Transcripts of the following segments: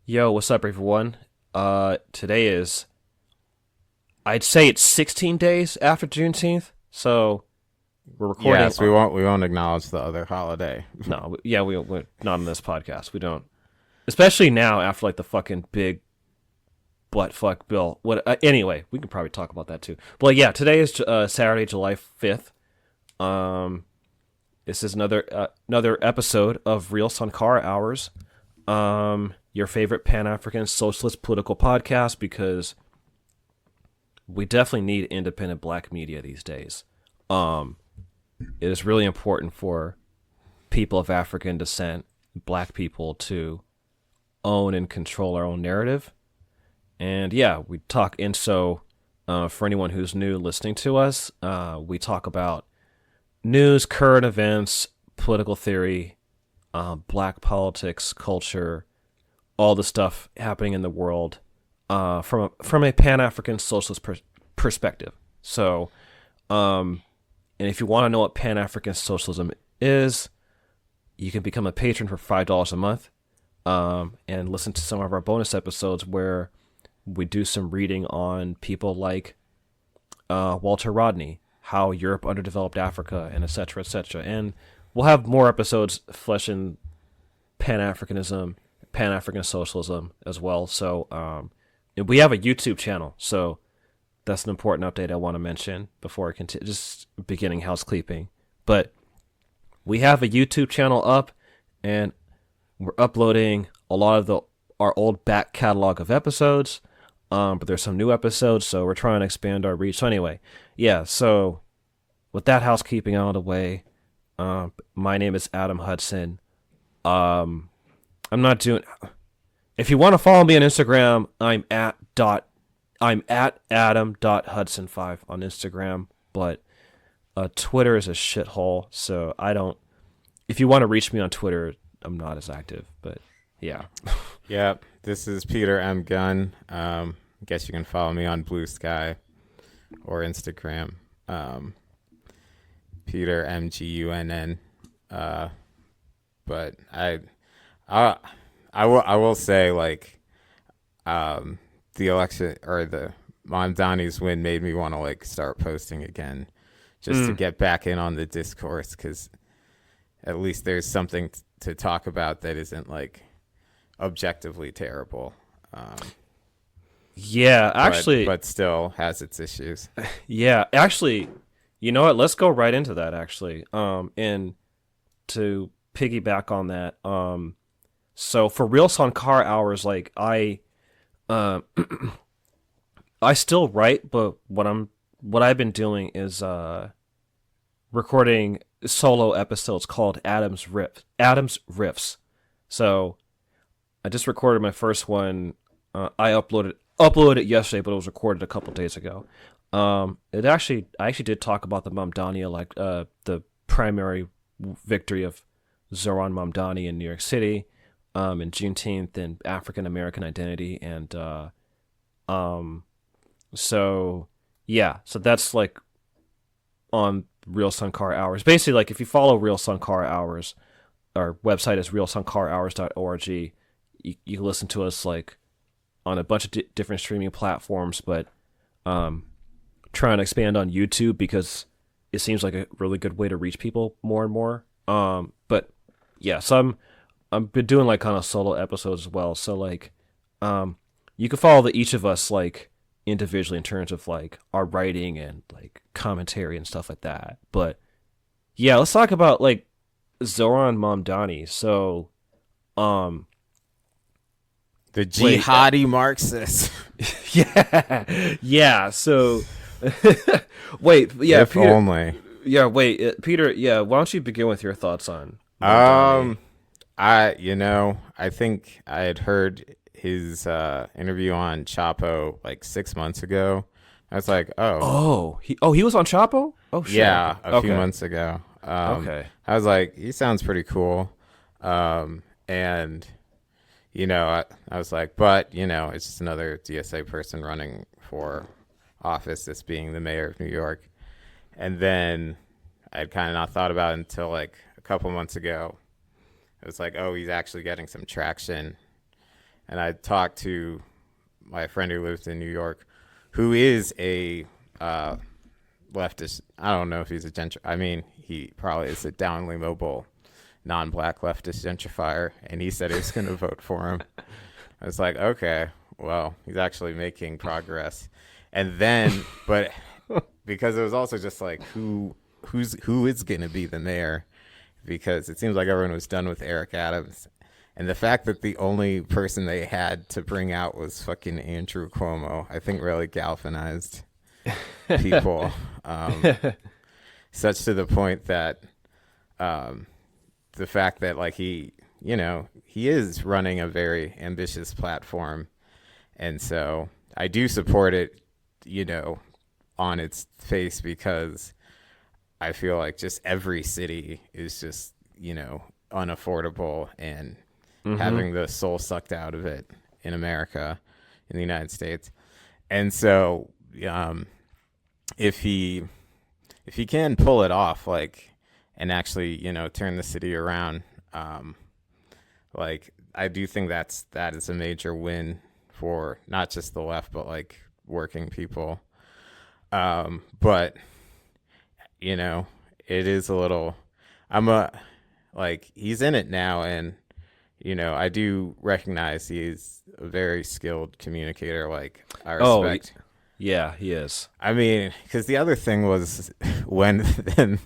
Yo, what's up, everyone? Today is, I'd say it's 16 days after Juneteenth, so we're recording. Yes, we won't acknowledge the other holiday. No, we're not on this podcast. We don't, especially now after like the fucking big butt fuck bill. Anyway, we can probably talk about that too. But yeah, today is Saturday, July 5th. This is another episode of Real Sankara Hours. Your favorite Pan-African socialist political podcast, because we definitely need independent black media these days. It is really important for people of African descent, black people, to own and control our own narrative. And yeah, we talk, and so for anyone who's new listening to us, we talk about news, current events, political theory, black politics, culture, all the stuff happening in the world from a Pan-African socialist perspective. So, and if you want to know what Pan-African socialism is, you can become a patron for $5 a month and listen to some of our bonus episodes where we do some reading on people like Walter Rodney, how Europe underdeveloped Africa, and et cetera, et cetera. And we'll have more episodes fleshing Pan-Africanism, Pan-African socialism as well. So we have a YouTube channel, so that's an important update I want to mention before I continue, just beginning housekeeping. But we have a YouTube channel up, and we're uploading a lot of our old back catalog of episodes, but there's some new episodes, so we're trying to expand our reach. So anyway, yeah, so with that housekeeping out of the way, my name is Adam Hudson. I'm not doing. If you want to follow me on Instagram, I'm at adam.hudson5 on Instagram, but Twitter is a shithole, so I don't. If you want to reach me on Twitter, I'm not as active, but yeah. Yeah, this is Peter MGunn. I guess you can follow me on Blue Sky or Instagram. Peter MGunn. But I will say, like, the election or the Mamdani's win made me want to like start posting again, just to get back in on the discourse, because at least there's something to talk about that isn't like objectively terrible. Yeah, actually, but still has its issues. Yeah, actually, you know what? Let's go right into that. Actually, and to piggyback on that, so for Real Sankara Hours, like I still write, but what I've been doing is recording solo episodes called Adam's Riffs. So I just recorded my first one. I uploaded it yesterday, but it was recorded a couple days ago. I actually did talk about the Mamdani, like the primary victory of Zohran Mamdani in New York City, and Juneteenth and African American identity, and so that's like on Real Sankara Hours. Basically, like if you follow Real Sankara Hours, our website is realsankarahours.org. You can listen to us like on a bunch of different streaming platforms, but trying to expand on YouTube because it seems like a really good way to reach people more and more. But yeah, so I've been doing like kind of solo episodes as well. So like, you can follow each of us like individually in terms of like our writing and like commentary and stuff like that. But yeah, let's talk about like Zohran Mamdani. So, the jihadi Marxist. yeah. So, wait, yeah, if Peter, only. Yeah, wait, Peter. Yeah, why don't you begin with your thoughts on Mamdani? I think I had heard his interview on Chapo like 6 months ago. I was like, he was on Chapo? Oh shit. Yeah, a few months ago. Okay. I was like, he sounds pretty cool. And I was like, but it's just another DSA person running for office, this being the mayor of New York. And then I'd kind of not thought about it until like a couple months ago. It was like, oh, he's actually getting some traction. And I talked to my friend who lives in New York, who is a leftist. I don't know if he's a I mean, he probably is a downly mobile, non-black leftist gentrifier, and he said he was going to vote for him. I was like, okay, well, he's actually making progress. And then, but because it was also just like, who is going to be the mayor? Because it seems like everyone was done with Eric Adams. And the fact that the only person they had to bring out was fucking Andrew Cuomo, I think really galvanized people. Such to the point that the fact that like he is running a very ambitious platform. And so I do support it, on its face, because I feel like just every city is just, unaffordable and having the soul sucked out of it in America, in the United States. And so if he can pull it off, like, and actually, turn the city around, like, I do think that is a major win for not just the left, but like working people. But it is a little, he's in it now, and I do recognize he's a very skilled communicator. Like, I respect. Oh, yeah, he is. I mean, because the other thing was when then,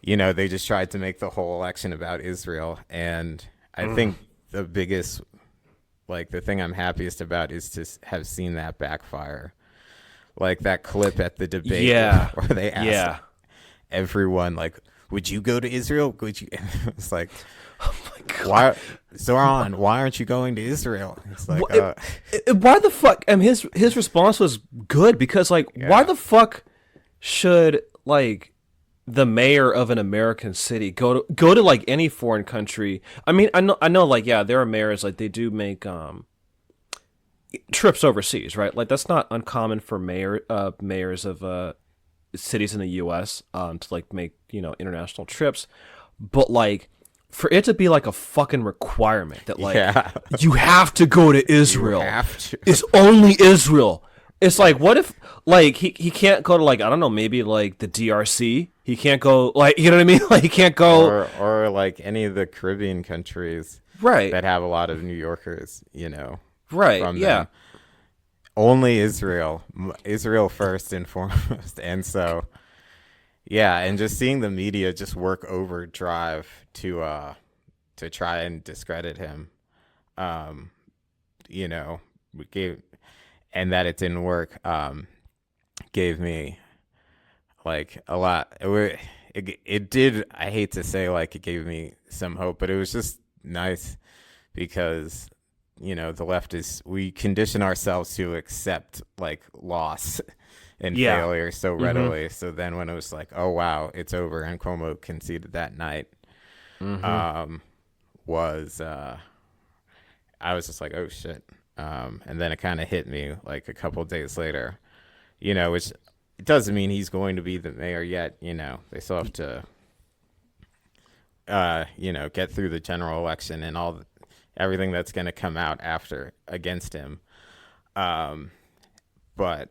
they just tried to make the whole election about Israel. And I think the biggest, like, the thing I'm happiest about is to have seen that backfire. Like that clip at the debate where they asked everyone, like, would you go to Israel? Would you? It's like, oh my God. Why, Zohran, why aren't you going to Israel? It's like, why the fuck? His response was good, because like, why the fuck should like the mayor of an American city go to like any foreign country? I mean, I know, like, yeah, there are mayors, like, they do make trips overseas, right? Like, that's not uncommon for mayors of cities in the U.S. To like make international trips, but like, for it to be like a fucking requirement that like you have to go to Israel, it's only Israel. It's like, what if like he can't go to, like, I don't know, maybe like the DRC? He can't go, like, you know what I mean? Like, he can't go or like any of the Caribbean countries, right, that have a lot of New Yorkers, right, from yeah. them. Only Israel first and foremost. And so, yeah, and just seeing the media just work overdrive to try and discredit him, and that it didn't work, gave me like a lot. It did. I hate to say, like, it gave me some hope, but it was just nice because the left we condition ourselves to accept like loss and failure so readily. Mm-hmm. So then when it was like, oh wow, it's over, and Cuomo conceded that night, I was just like, oh shit. And then it kind of hit me like a couple of days later, which it doesn't mean he's going to be the mayor yet. They still have to, get through the general election and everything that's going to come out after against him. But,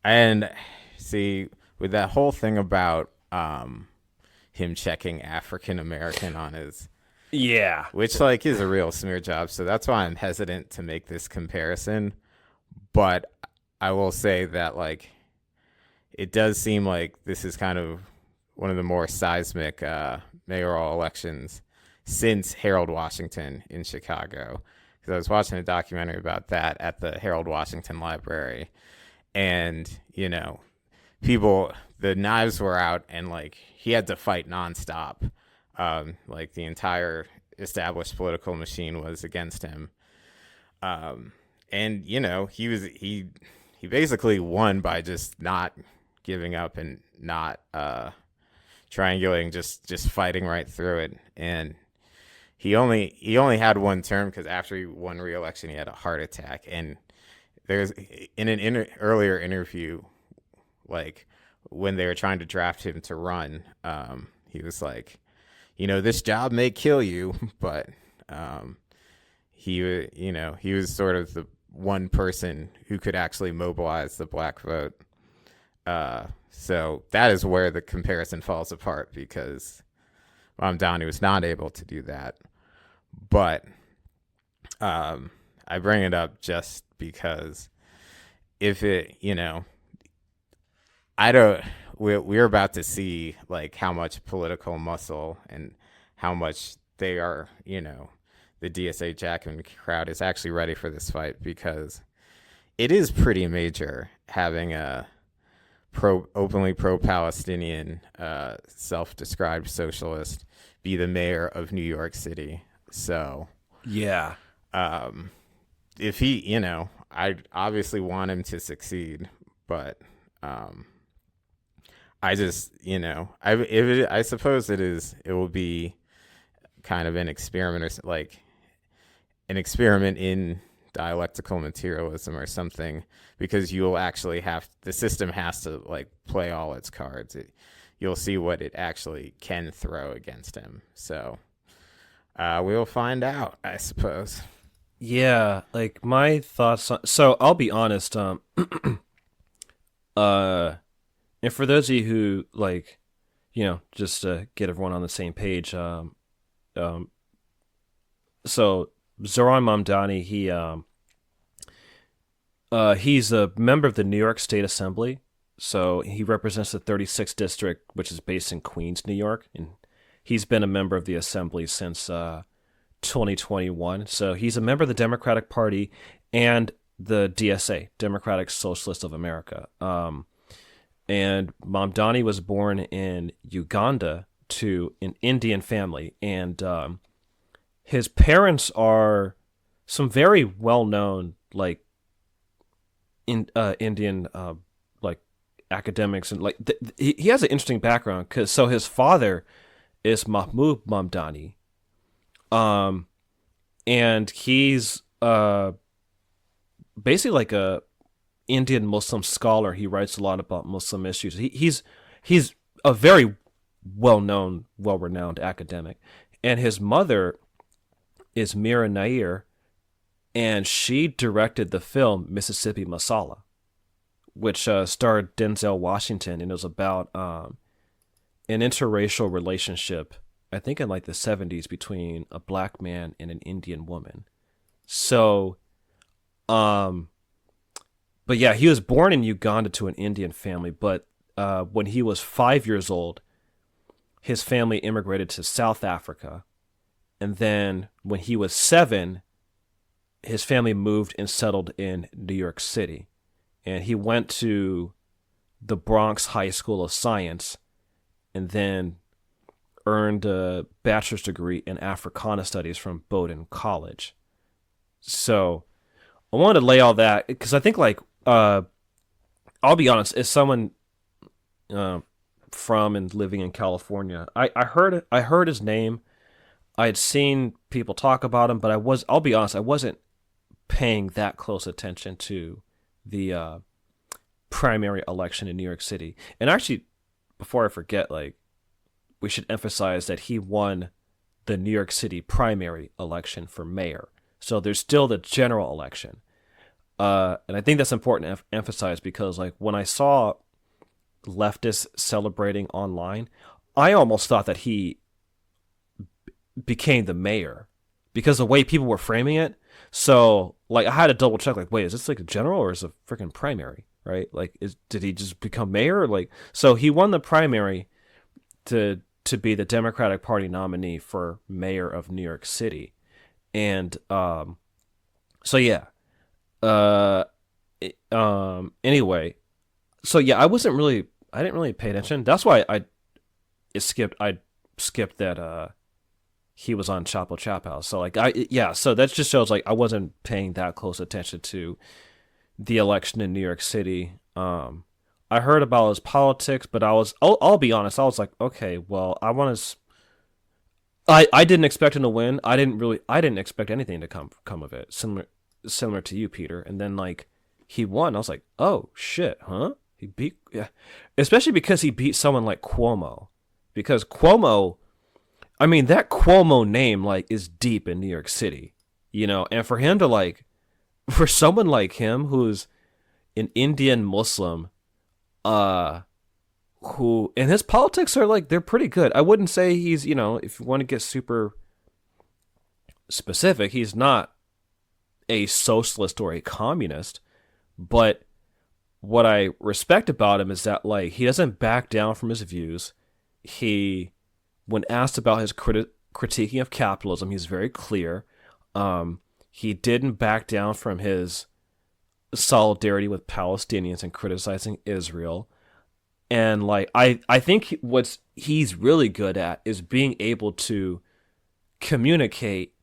and see, with that whole thing about him checking African American on his, which like is a real smear job. So that's why I'm hesitant to make this comparison. But I will say that, like, it does seem like this is kind of one of the more seismic mayoral elections since Harold Washington in Chicago. Because I was watching a documentary about that at the Harold Washington Library. And, the knives were out, and like he had to fight nonstop. Like the entire established political machine was against him. And he basically won by just not giving up and not triangulating, just fighting right through it. And he only had one term, because after he won re-election, he had a heart attack. And there's in an earlier interview, like when they were trying to draft him to run, he was like, this job may kill you, but he was sort of the one person who could actually mobilize the black vote. So that is where the comparison falls apart, because Mamdani was not able to do that. But I bring it up just because if it, I don't. We're about to see like how much political muscle and how much they are, the DSA Jackman crowd is actually ready for this fight, because it is pretty major having a openly pro-Palestinian, self-described socialist be the mayor of New York City. So yeah, if he, I obviously want him to succeed, but I just, I suppose it will be kind of an experiment, or like an experiment in dialectical materialism or something, because you'll actually the system has to like play all its cards. You'll see what it actually can throw against him. So we'll find out, I suppose. Yeah, like my thoughts so I'll be honest, and for those of you who like, just to get everyone on the same page, so Zohran Mamdani, he's a member of the New York State Assembly. So he represents the 36th district, which is based in Queens, New York, and he's been a member of the assembly since 2021. So he's a member of the Democratic Party and the DSA, Democratic Socialist of America. And Mamdani was born in Uganda to an Indian family, and his parents are some very well-known like Indian like academics, and like he has an interesting background, because so his father is Mahmoud Mamdani, and he's basically like a Indian Muslim scholar. He writes a lot about Muslim issues. He's a very well-known, well-renowned academic, and his mother is Mira Nair, and she directed the film Mississippi Masala, which starred Denzel Washington, and it was about an interracial relationship, I think in like the 70s, between a black man and an Indian woman. So, but yeah, he was born in Uganda to an Indian family, but when he was 5 years old, his family immigrated to South Africa. And then when he was 7, his family moved and settled in New York City. And he went to the Bronx High School of Science and then earned a bachelor's degree in Africana Studies from Bowdoin College. So I wanted to lay all that, because I think like, I'll be honest, as someone from and living in California, I heard his name. I had seen people talk about him, but I'll be honest, I wasn't paying that close attention to the primary election in New York City. And actually, before I forget, like, we should emphasize that he won the New York City primary election for mayor. So there's still the general election. And I think that's important to emphasize, because like when I saw leftists celebrating online, I almost thought that he became the mayor, because the way people were framing it. So like I had to double check, like, wait, is this like a general or is it a freaking primary, right? Like, did he just become mayor? Like, so he won the primary to be the Democratic Party nominee for mayor of New York City. And so yeah. Anyway, so yeah, I didn't really pay attention. That's why I skipped that he was on Chapo Chapo. So like so that just shows like I wasn't paying that close attention to the election in New York City. I heard about his politics, but I'll be honest, I was like, okay, well, I didn't expect him to win. I didn't expect anything to come of it. Similar to you, Peter. And then like he won. I was like, oh shit, huh? He beat, yeah, especially because he beat someone like Cuomo. Because Cuomo, I mean, that Cuomo name like is deep in New York City, you know, and for him to like, for someone like him who's an Indian Muslim, who, and his politics are like, they're pretty good. I wouldn't say he's, you know, if you want to get super specific, he's not a socialist or a communist, but what I respect about him is that like he doesn't back down from his views. He, when asked about his critiquing of capitalism, he's very clear. He didn't back down from his solidarity with Palestinians and criticizing Israel. And like I think what he's really good at is being able to communicate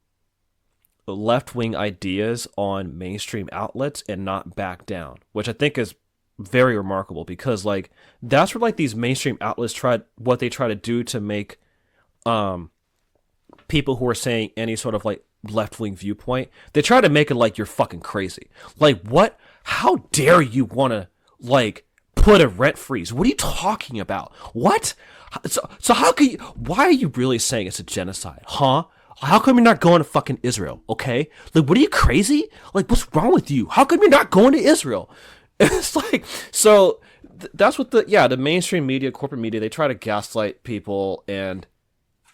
left-wing ideas on mainstream outlets and not back down, which I think is very remarkable, because like that's what like these mainstream outlets try to do to make people who are saying any sort of like left-wing viewpoint, they try to make it like you're fucking crazy. Like, what? How dare you want to like put a rent freeze? What are you talking about? What? So how can you, why are you really saying it's a genocide? Huh? How come you're not going to fucking Israel? Okay? Like, what are you, crazy? Like, what's wrong with you? How come you're not going to Israel? It's like, so that's what the mainstream media, corporate media, they try to gaslight people. And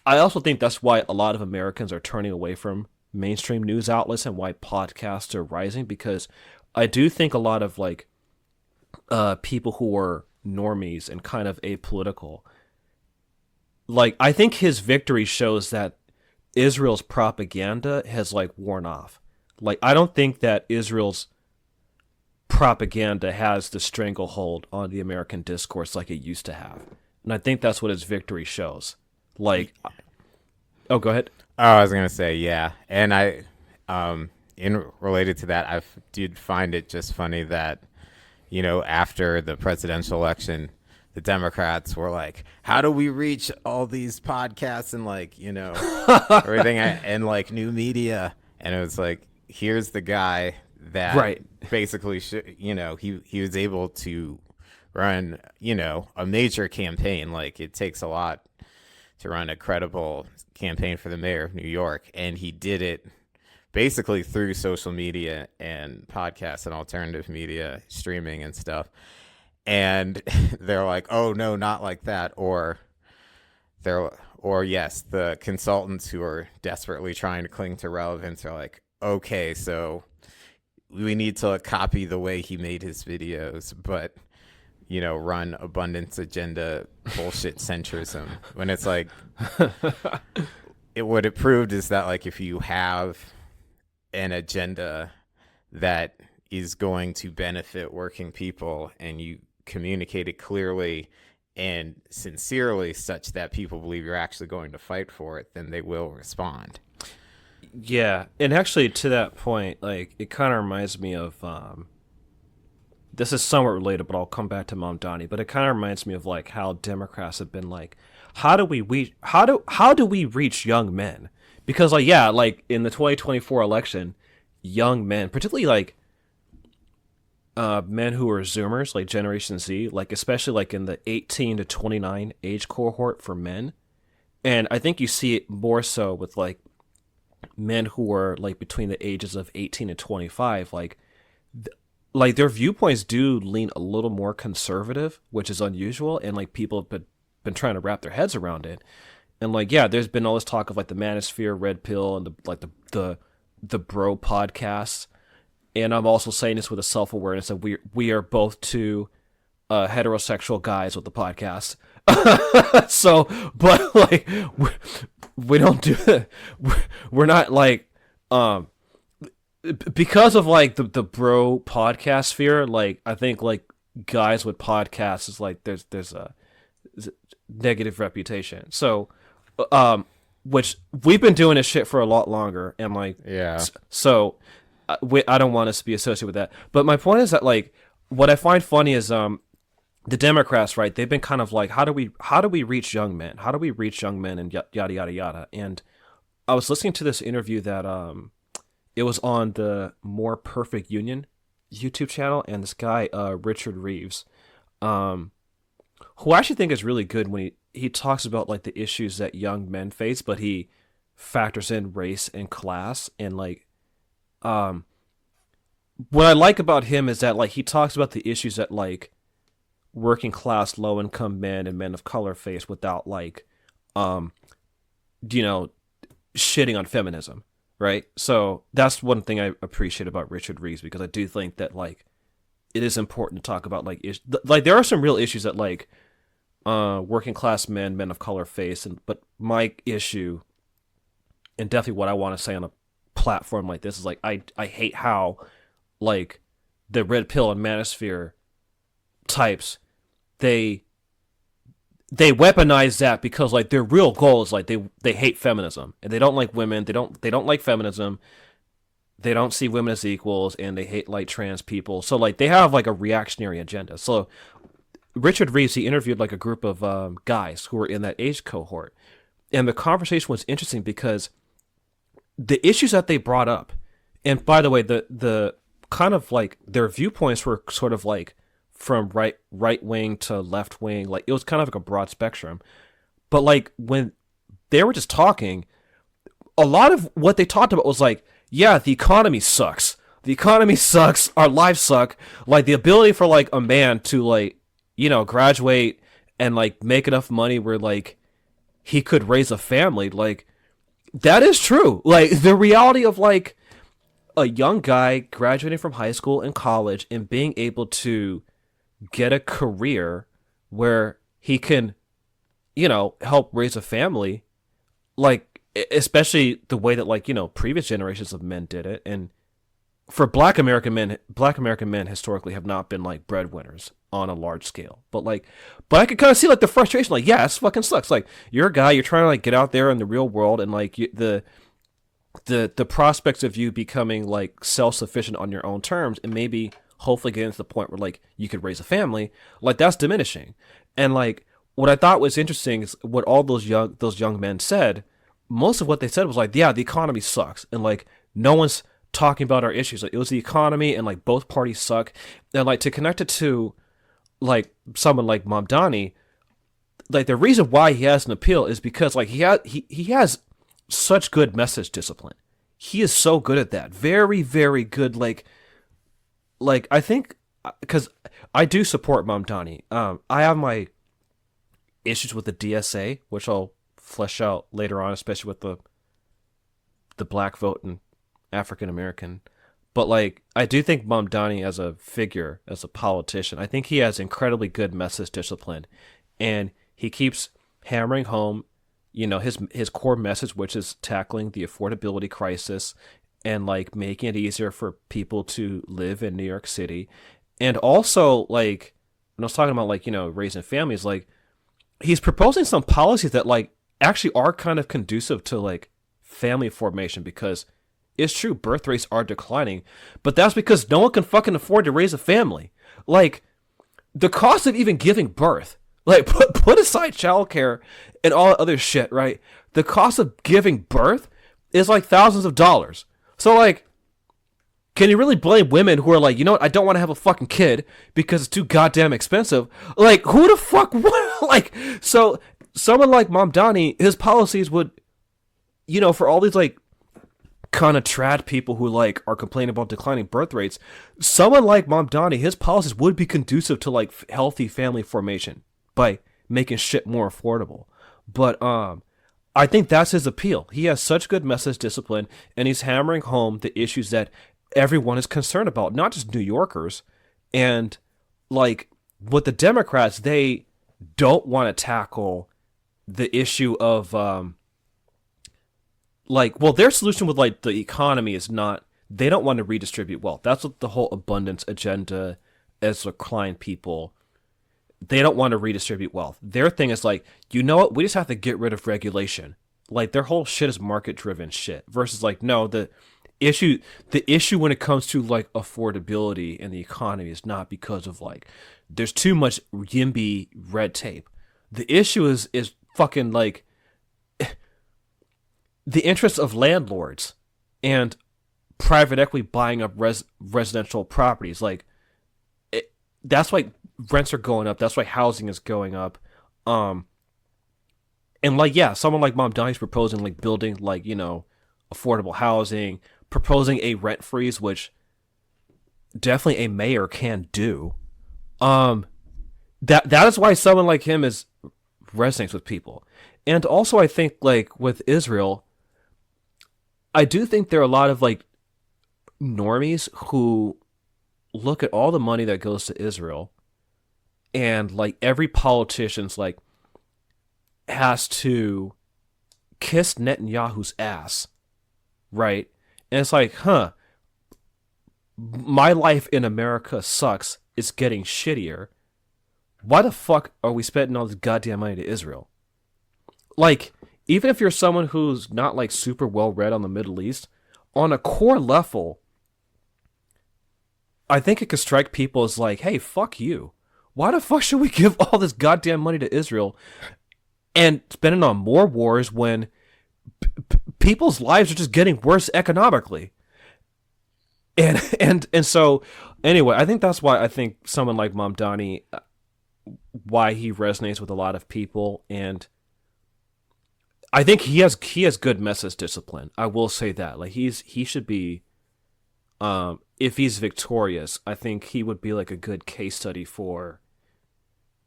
I also think that's why a lot of Americans are turning away from mainstream news outlets and why podcasts are rising, because I do think a lot of like people who are normies and kind of apolitical, like, I think his victory shows that Israel's propaganda has like worn off. Like, I don't think that Israel's propaganda has the stranglehold on the American discourse like it used to have. And I think that's what his victory shows. Like, oh, go ahead. Oh, I was gonna say, yeah, and I, in related to that, I did find it just funny that, you know, after the presidential election, the Democrats were like, "How do we reach all these podcasts and like, you know, everything and like new media?" And it was like, here's the guy that right. basically, you know, he was able to run, you know, a major campaign. Like, it takes a lot to run a credible campaign for the mayor of New York, and he did it basically through social media and podcasts and alternative media, streaming and stuff. And they're like, "Oh no, not like that," or yes, the consultants who are desperately trying to cling to relevance are like, "Okay, so we need to copy the way he made his videos, but, you know, run abundance agenda bullshit centrism." When it's like, what it proved is that like if you have an agenda that is going to benefit working people and you communicate it clearly and sincerely such that people believe you're actually going to fight for it, then they will respond. Yeah, and actually to that point, like, it kind of reminds me of this is somewhat related, but I'll come back to Mamdani. But it kind of reminds me of like how Democrats have been like, how do we reach young men? Because like, yeah, like in the 2024 election, young men, particularly like men who are Zoomers, like Generation Z, like especially like in the 18 to 29 age cohort for men, and I think you see it more so with like men who are like between the ages of 18 and 25, like their viewpoints do lean a little more conservative, which is unusual, and like people have been trying to wrap their heads around it. And like, yeah, there's been all this talk of like the manosphere, red pill, and the bro podcasts. And I'm also saying this with a self-awareness that we are both two heterosexual guys with the podcast. So, but like we don't do it. We're not like because of like the bro podcast sphere. Like, I think like guys with podcasts is like there's a negative reputation. So, which we've been doing this shit for a lot longer, and like, yeah. So I don't want us to be associated with that. But my point is that like what I find funny is the Democrats, right? They've been kind of like, how do we reach young men? How do we reach young men, and yada yada yada. And I was listening to this interview that it was on the More Perfect Union YouTube channel, and this guy Richard Reeves, who I actually think is really good when he talks about like the issues that young men face, but he factors in race and class. And like what I like about him is that like he talks about the issues that like working class, low income men and men of color face without like you know, shitting on feminism, right? So that's one thing I appreciate about Richard Reeves, because I do think that like it is important to talk about like like there are some real issues that like working class men of color face, and but my issue, and definitely what I want to say on a platform like this, is like I hate how like the red pill and manosphere types, they weaponize that, because like their real goal is like they hate feminism and they don't like women, they don't like feminism, they don't see women as equals, and they hate like trans people. So like they have like a reactionary agenda. So Richard Reeves, he interviewed like a group of guys who were in that age cohort, and the conversation was interesting because the issues that they brought up, and by the way, the kind of like their viewpoints were sort of like from right wing to left wing, like it was kind of like a broad spectrum. But like when they were just talking, a lot of what they talked about was like, yeah, the economy sucks. The economy sucks. Our lives suck. Like the ability for like a man to like, you know, graduate and like make enough money where like he could raise a family, like that is true. Like the reality of like a young guy graduating from high school and college and being able to get a career where he can, you know, help raise a family, like especially the way that like, you know, previous generations of men did it. And for black American men historically have not been like breadwinners on a large scale. But I could kind of see like the frustration, like, yeah, this fucking sucks. Like you're a guy, you're trying to like get out there in the real world, and like the prospects of you becoming like self-sufficient on your own terms, and maybe hopefully getting to the point where like you could raise a family, like that's diminishing. And like what I thought was interesting is what all those young men said. Most of what they said was like, yeah, the economy sucks, and like no one's talking about our issues. Like it was the economy, and like both parties suck. And like to connect it to like someone like Mamdani, like the reason why he has an appeal is because like he has such good message discipline. He is so good at that. Very, very good. Like I think, because I do support Mamdani. I have my issues with the DSA, which I'll flesh out later on, especially with the black vote and African American. But like I do think Mamdani as a figure, as a politician, I think he has incredibly good message discipline, and he keeps hammering home, you know, his core message, which is tackling the affordability crisis and like making it easier for people to live in New York City. And also like when I was talking about like, you know, raising families, like he's proposing some policies that like actually are kind of conducive to like family formation, because it's true, birth rates are declining, but that's because no one can fucking afford to raise a family. Like the cost of even giving birth, like put aside childcare and all other shit, right? The cost of giving birth is like thousands of dollars. So like, can you really blame women who are like, you know what, I don't want to have a fucking kid because it's too goddamn expensive? Like, who the fuck would? Like, so someone like Mamdani, his policies would, you know, for all these like kind of trad people who like are complaining about declining birth rates, someone like Mamdani, his policies would be conducive to like healthy family formation by making shit more affordable. But I think that's his appeal. He has such good message discipline, and he's hammering home the issues that everyone is concerned about, not just New Yorkers. And like with the Democrats, they don't want to tackle the issue of like, well, their solution with like the economy is not, they don't want to redistribute wealth. That's what the whole abundance agenda as a client people, they don't want to redistribute wealth. Their thing is like, you know what? We just have to get rid of regulation. Like their whole shit is market driven shit versus like, no, the issue when it comes to like affordability in the economy is not because of like, there's too much YIMBY red tape. The issue is fucking like the interests of landlords and private equity buying up residential properties. Like that's why rents are going up. That's why housing is going up. Um, and like, yeah, someone like Mamdani's proposing like building like, affordable housing, proposing a rent freeze, which definitely a mayor can do. Um, that is why someone like him is resonates with people. And also, I think like with Israel, I do think there are a lot of like normies who look at all the money that goes to Israel, and like every politician's like has to kiss Netanyahu's ass, right? And it's like, my life in America sucks. It's getting shittier. Why the fuck are we spending all this goddamn money to Israel? Like, even if you're someone who's not like super well read on the Middle East, on a core level, I think it could strike people as like, hey, fuck you. Why the fuck should we give all this goddamn money to Israel and spend it on more wars when people's lives are just getting worse economically? And so anyway, I think that's why I think someone like Mamdani, why he resonates with a lot of people, and I think he has good message discipline. I will say that. Like he should be, if he's victorious, I think he would be like a good case study for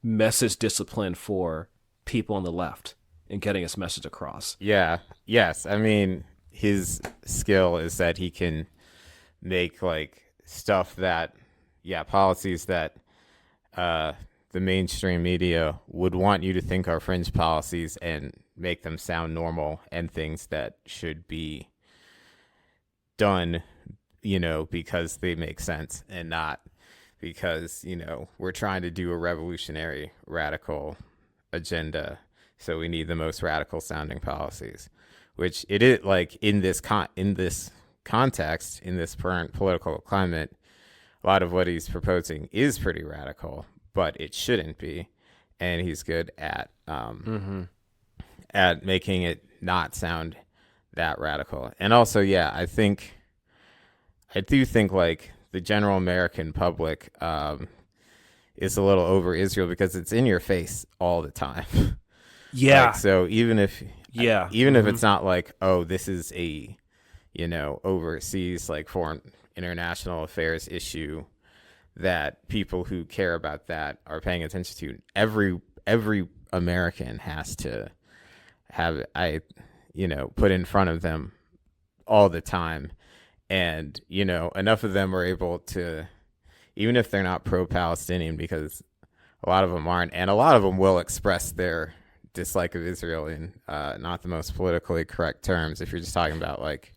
message discipline for people on the left and getting his message across. Yeah. Yes. I mean, his skill is that he can make like stuff that, policies that the mainstream media would want you to think are fringe policies and make them sound normal and things that should be done, because they make sense and not because, we're trying to do a revolutionary radical agenda. So we need the most radical sounding policies, which it is like in this context, in this current political climate, a lot of what he's proposing is pretty radical, but it shouldn't be. And he's good at making it not sound that radical. And also, I do think like the general American public is a little over Israel because it's in your face all the time. Yeah. Like, so even if it's not like, oh, this is a, overseas like foreign international affairs issue that people who care about that are paying attention to, every American has to have put in front of them all the time. And, enough of them are able to, even if they're not pro-Palestinian, because a lot of them aren't, and a lot of them will express their dislike of Israel in not the most politically correct terms, if you're just talking about like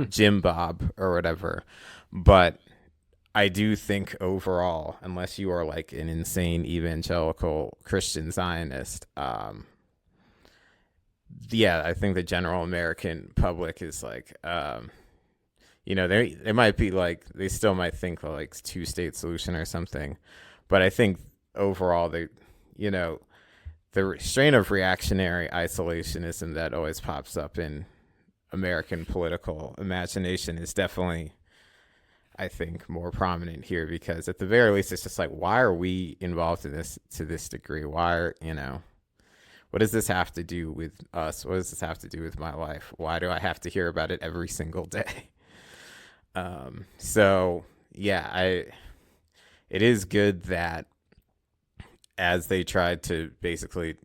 Jim Bob or whatever. But I do think overall, unless you are like an insane evangelical Christian Zionist, I think the general American public is like, they might be like, they still might think like two-state solution or something. But I think overall, the strain of reactionary isolationism that always pops up in American political imagination is definitely, I think, more prominent here, because at the very least, it's just like, why are we involved in this to this degree? Why what does this have to do with us? What does this have to do with my life? Why do I have to hear about it every single day? It is good that as they tried to basically,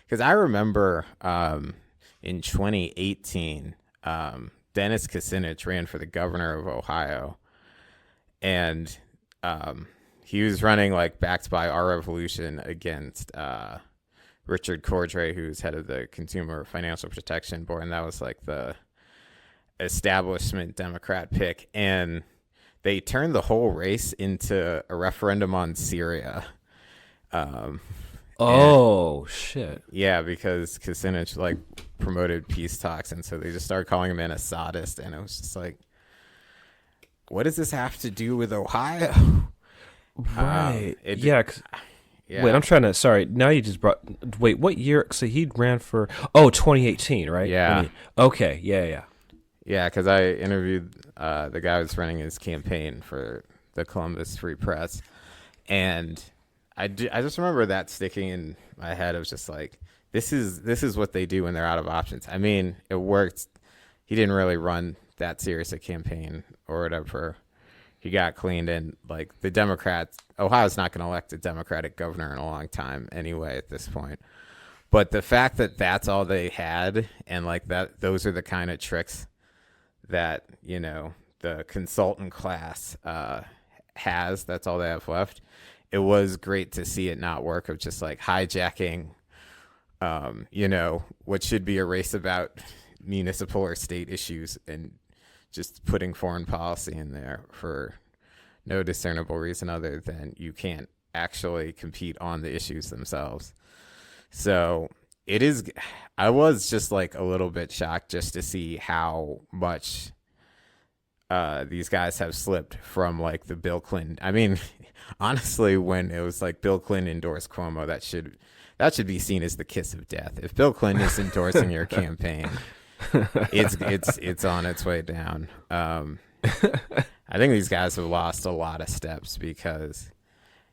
because I remember in 2018, Dennis Kucinich ran for the governor of Ohio, and he was running like backed by Our Revolution against Richard Cordray, who's head of the Consumer Financial Protection Board, and that was like the establishment Democrat pick, and they turned the whole race into a referendum on Syria. Shit. Yeah, because Kucinich like promoted peace talks, and so they just started calling him an Assadist, and it was just like, what does this have to do with Ohio? Right. Wait, I'm trying to. Sorry, now you just brought. Wait, what year? So he ran for 2018, right? Yeah. Okay. Yeah. Yeah, because I interviewed the guy who's running his campaign for the Columbus Free Press, And I just remember that sticking in my head. It was just like, this is what they do when they're out of options. I mean, it worked. He didn't really run that serious a campaign or whatever. He got cleaned, and like the Democrats, Ohio's not going to elect a Democratic governor in a long time anyway at this point. But the fact that that's all they had, and like that, those are the kind of tricks that, you know, the consultant class has. That's all they have left. It was great to see it not work, of just like hijacking, you know, what should be a race about municipal or state issues, and just putting foreign policy in there for no discernible reason other than you can't actually compete on the issues themselves. So it is, I was just like a little bit shocked just to see how much these guys have slipped from like the Bill Clinton. I mean, honestly, when it was like Bill Clinton endorsed Cuomo, that should be seen as the kiss of death. If Bill Clinton is endorsing your campaign, it's on its way down. I think these guys have lost a lot of steps, because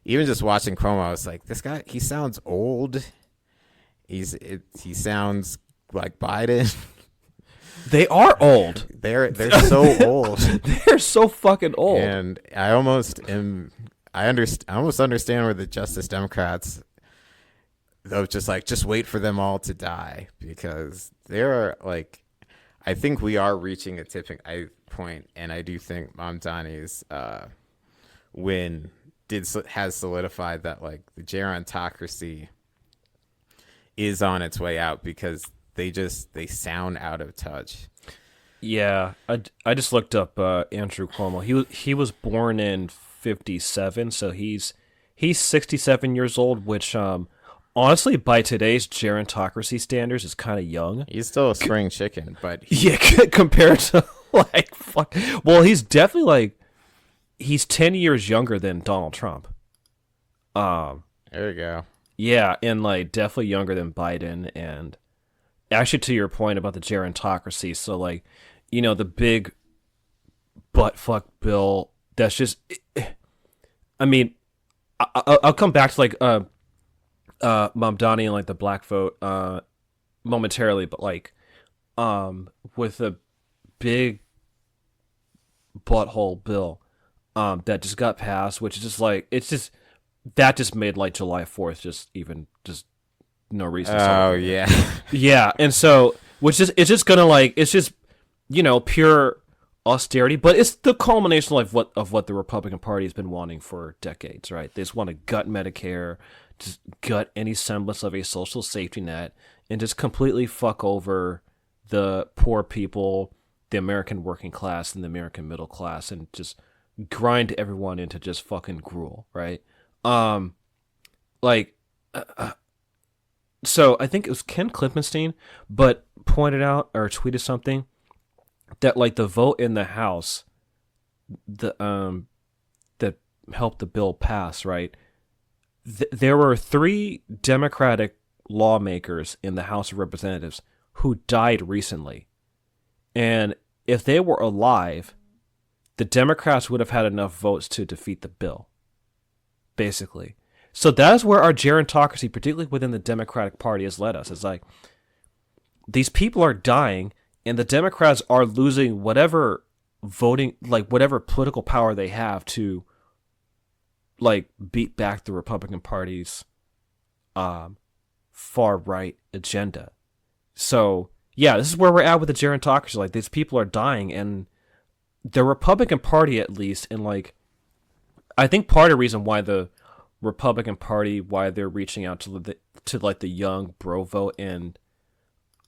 even just watching Cuomo, I was like, this guy, he sounds old. He sounds like Biden. They are old. They're so old. They're so fucking old. And I almost understand where the Justice Democrats, though, just like, just wait for them all to die, because they're like, I think we are reaching a tipping point, and I do think Mamdani's win has solidified that like the gerontocracy is on its way out, because they sound out of touch. Yeah, I just looked up Andrew Cuomo. He was born in 1957, so he's 67 years old, which honestly, by today's gerontocracy standards, is kind of young. He's still a spring chicken, but compared to like fuck. Well, he's definitely like, he's 10 years younger than Donald Trump. There you go. Yeah, and like definitely younger than Biden. And actually, to your point about the gerontocracy, so like, you know, the big butt fuck bill. That's just, I mean, I'll come back to like Mamdani and like the black vote momentarily, but like with a big butthole bill that just got passed, which is just like, it's just, that just made like July 4th just no reason. Oh yeah. Yeah, and so it's just gonna like, it's just, you know, pure austerity, but it's the culmination of what the Republican Party has been wanting for decades, right? They just want to gut Medicare, just gut any semblance of a social safety net, and just completely fuck over the poor people, the American working class, and the American middle class, and just grind everyone into just fucking gruel, right? So I think it was Ken Klippenstein, but pointed out or tweeted something that like the vote in the House, that helped the bill pass, right? There were 3 Democratic lawmakers in the House of Representatives who died recently, and if they were alive, the Democrats would have had enough votes to defeat the bill, basically. So that's where our gerontocracy, particularly within the Democratic Party, has led us. It's like, these people are dying, and the Democrats are losing whatever voting, like whatever political power they have to like beat back the Republican Party's far right agenda. So yeah, this is where we're at with the gerontocracy. Like, these people are dying, and the Republican Party, at least, and like, I think part of the reason why the Republican Party, why they're reaching out to like the young bro vote, and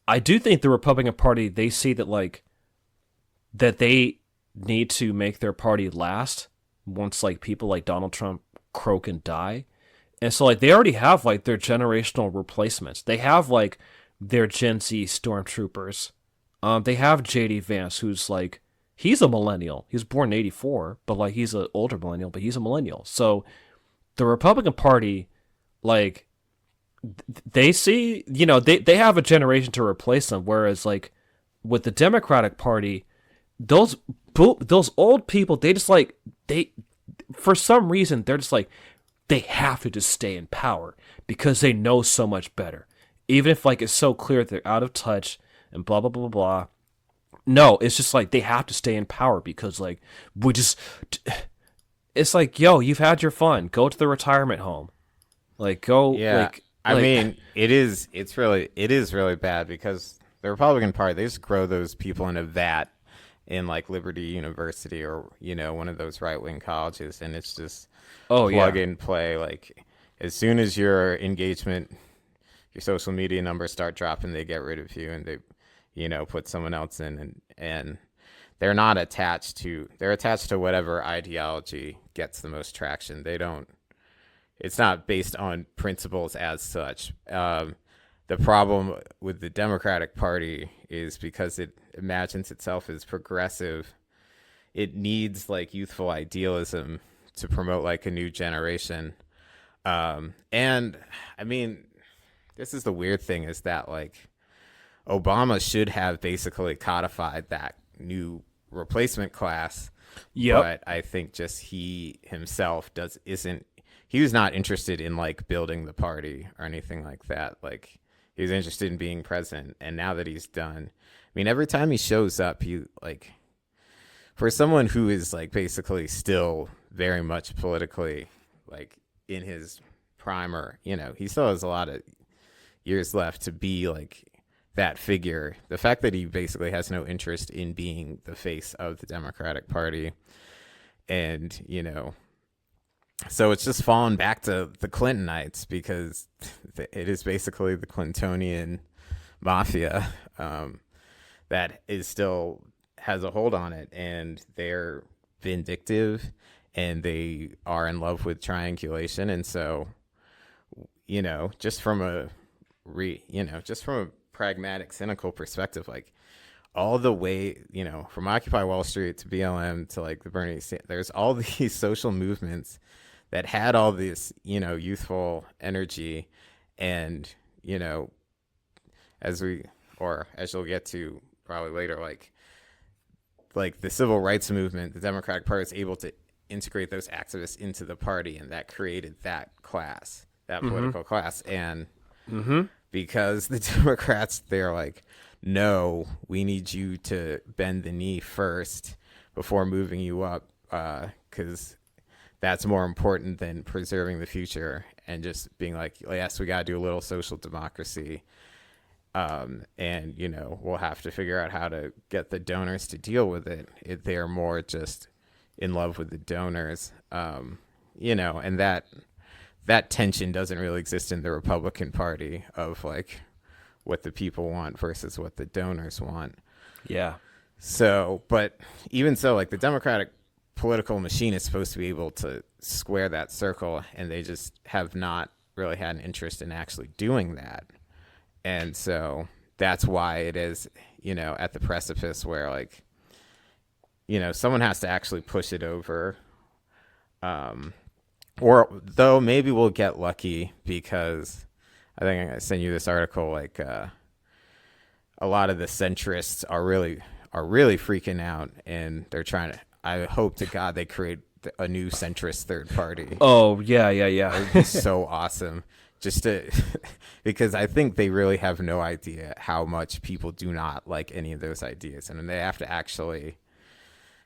I do think the Republican Party, they see that like that they need to make their party last once like people like Donald Trump croak and die. And so like they already have like their generational replacements. They have like their Gen Z stormtroopers. They have JD Vance, who's like, he's a millennial. He was born in 1984, but like he's an older millennial, but he's a millennial. So the Republican Party, like, they see, you know, they have a generation to replace them, whereas like with the Democratic Party, those old people, they just like, they, for some reason, they're just like, they have to just stay in power because they know so much better. Even if like it's so clear that they're out of touch and blah blah blah blah blah. No, it's just like they have to stay in power because like we just it's like, yo, you've had your fun. Go to the retirement home. Like go I mean, it is really bad because the Republican Party, they just grow those people in a vat in like Liberty University or, you know, one of those right-wing colleges, and it's just plug and play. Like as soon as your engagement, your social media numbers start dropping, they get rid of you and they, you know, put someone else in, and they're not attached to, they're attached to whatever ideology gets the most traction. It's not based on principles as such. The problem with the Democratic Party is because it imagines itself as progressive, it needs like youthful idealism to promote like a new generation. And I mean, this is the weird thing, is that like Obama should have basically codified that new replacement class. But I think just he himself he was not interested in like building the party or anything like that. Like he was interested in being president. And now that he's done, I mean, every time he shows up, he like, for someone who is like basically still very much politically like in his primer, you know, he still has a lot of years left to be like that figure. The fact that he basically has no interest in being the face of the Democratic Party, and, you know, so it's just fallen back to the Clintonites because it is basically the Clintonian mafia that is still has a hold on it, and they're vindictive and they are in love with triangulation. And so, you know, just from a pragmatic, cynical perspective, like all the way, you know, from Occupy Wall Street to BLM to like the Bernie, there's all these social movements that had all this, you know, youthful energy. And, you know, as you'll get to probably later, like the civil rights movement, the Democratic Party was able to integrate those activists into the party, and that created that class, that political class. And because the Democrats, they're like, no, we need you to bend the knee first before moving you up, because that's more important than preserving the future and just being like, yes, we got to do a little social democracy. And, you know, we'll have to figure out how to get the donors to deal with it. They're more just in love with the donors, you know, and that tension doesn't really exist in the Republican Party of like what the people want versus what the donors want. Yeah. So, but even so, like the Democratic political machine is supposed to be able to square that circle, and they just have not really had an interest in actually doing that. And so that's why it is, you know, at the precipice where like, you know, someone has to actually push it over. Or though maybe we'll get lucky, because I think I sent you this article, like a lot of the centrists are really freaking out, and they're trying to, I hope to God they create a new centrist third party. Oh, yeah. It would be so awesome. Just to, because I think they really have no idea how much people do not like any of those ideas. And they have to actually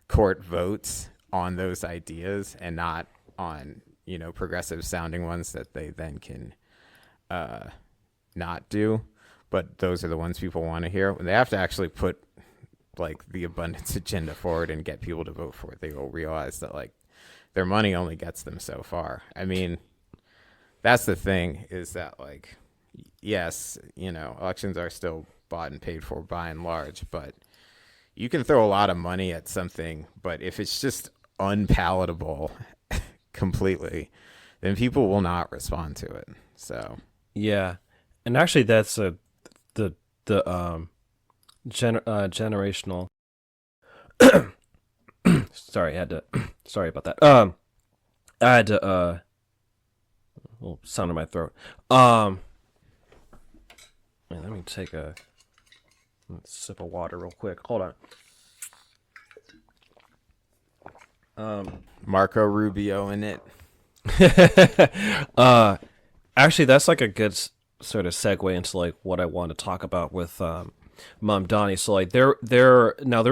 court votes on those ideas and not on, you know, progressive sounding ones that they then can not do. But those are the ones people want to hear. They have to actually put like the abundance agenda forward and get people to vote for it. They will realize that like their money only gets them so far. I mean, that's the thing, is that like, yes, you know, elections are still bought and paid for by and large, but you can throw a lot of money at something, but if it's just unpalatable completely, then people will not respond to it. So yeah, and actually that's the generational. Sorry, sorry about that. I had to little sound in my throat. Man, let me take a sip of water real quick. Hold on. Marco Rubio in it. Actually, that's like a good sort of segue into like what I want to talk about with Mamdani. So like there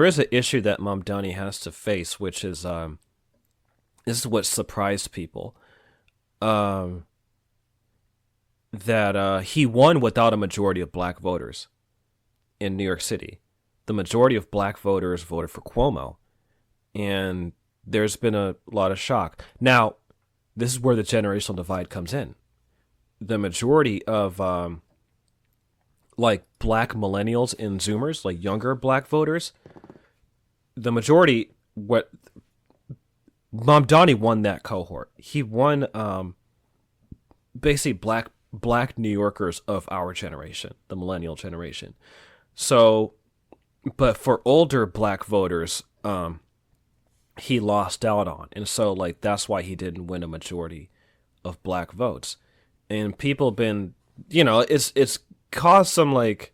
is an issue that Mamdani has to face, which is this is what surprised people. Um, that he won without a majority of black voters in New York City. The majority of black voters voted for Cuomo, and there's been a lot of shock. Now, this is where the generational divide comes in. The majority of like black millennials and Zoomers, like younger black voters, the majority what Mamdani won that cohort. He won basically black New Yorkers of our generation, the millennial generation. So, but for older black voters, he lost out on, and so like that's why he didn't win a majority of black votes. And people have been, it's caused some like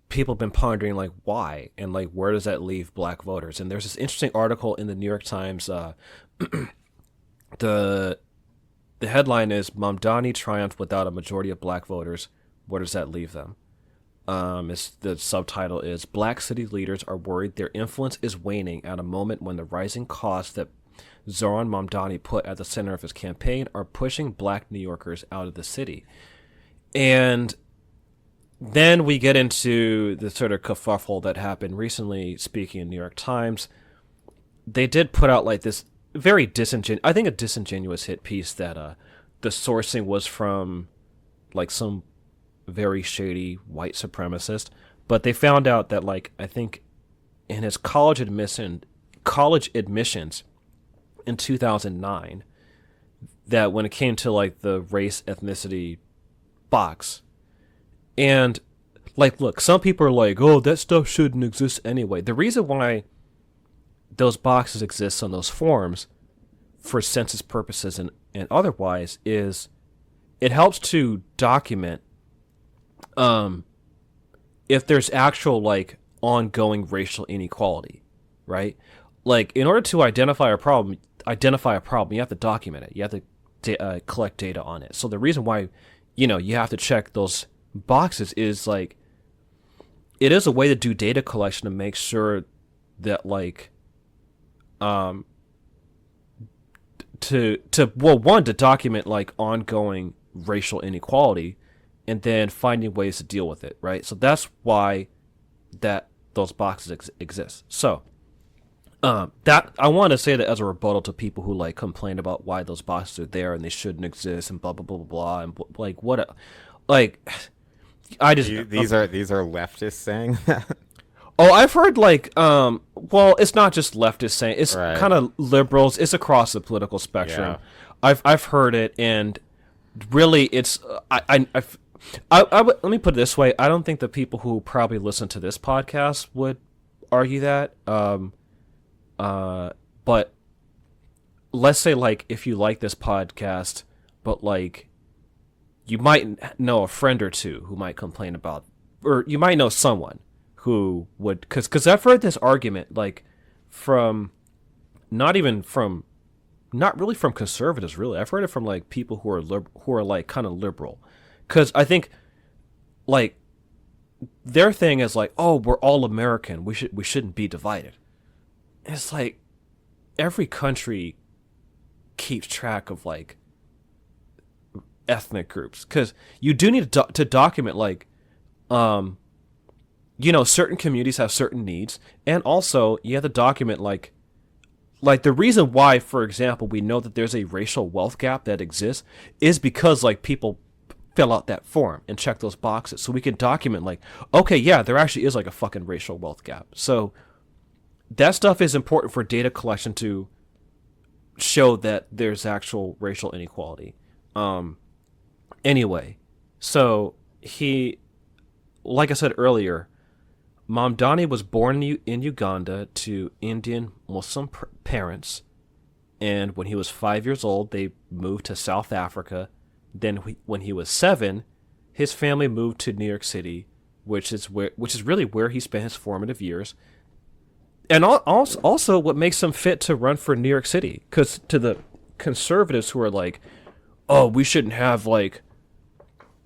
people have been pondering like why and like where does that leave black voters. And there's this interesting article in the New York Times. The headline is Mamdani triumphed without a majority of black voters. Where does that leave them? The subtitle is Black city leaders are worried their influence is waning at a moment when the rising costs that Zohran Mamdani put at the center of his campaign are pushing black New Yorkers out of the city. And then we get into the sort of kerfuffle that happened recently, speaking in New York Times. They did put out like this very disingenuous hit piece that the sourcing was from like some very shady white supremacist, but they found out that like I think in his college admissions in 2009, that when it came to like the race ethnicity box, and like look, some people are like, oh, that stuff shouldn't exist anyway. The reason why those boxes exist on those forms for census purposes and otherwise is it helps to document if there's actual like ongoing racial inequality, right? Like in order to identify a problem, you have to document it. You have to collect data on it. So the reason why, you have to check those boxes is like, it is a way to do data collection to make sure that like, to document like ongoing racial inequality, and then finding ways to deal with it, right? So that's why those boxes exist. So that I want to say that as a rebuttal to people who like complain about why those boxes are there and they shouldn't exist and blah blah blah blah blah and like what, like I just these are leftists saying that. Oh, I've heard like well, it's not just leftists saying, it's right. Kind of liberals. It's across the political spectrum. Yeah. I've heard it, and really, it's let me put it this way. I don't think the people who probably listen to this podcast would argue that. But let's say like if you like this podcast, but like you might know a friend or two who might complain about, or you might know someone who would, because I've heard this argument like from not really from conservatives, really. I've heard it from like people who are like kind of liberal. Because I think, like, their thing is like, oh, we're all American. We shouldn't be divided. And it's like every country keeps track of like ethnic groups, because you do need to document like, certain communities have certain needs, and also you have to document like the reason why, for example, we know that there's a racial wealth gap that exists is because like people fill out that form and check those boxes, so we can document like, okay, yeah, there actually is like a fucking racial wealth gap. So that stuff is important for data collection to show that there's actual racial inequality. Anyway, so like I said earlier, Mamdani was born in Uganda to Indian Muslim parents, and when he was 5 years old, they moved to South Africa. Then when he was 7, his family moved to New York City, which is really where he spent his formative years. And also what makes him fit to run for New York City, because to conservatives who are like, oh, we shouldn't have like,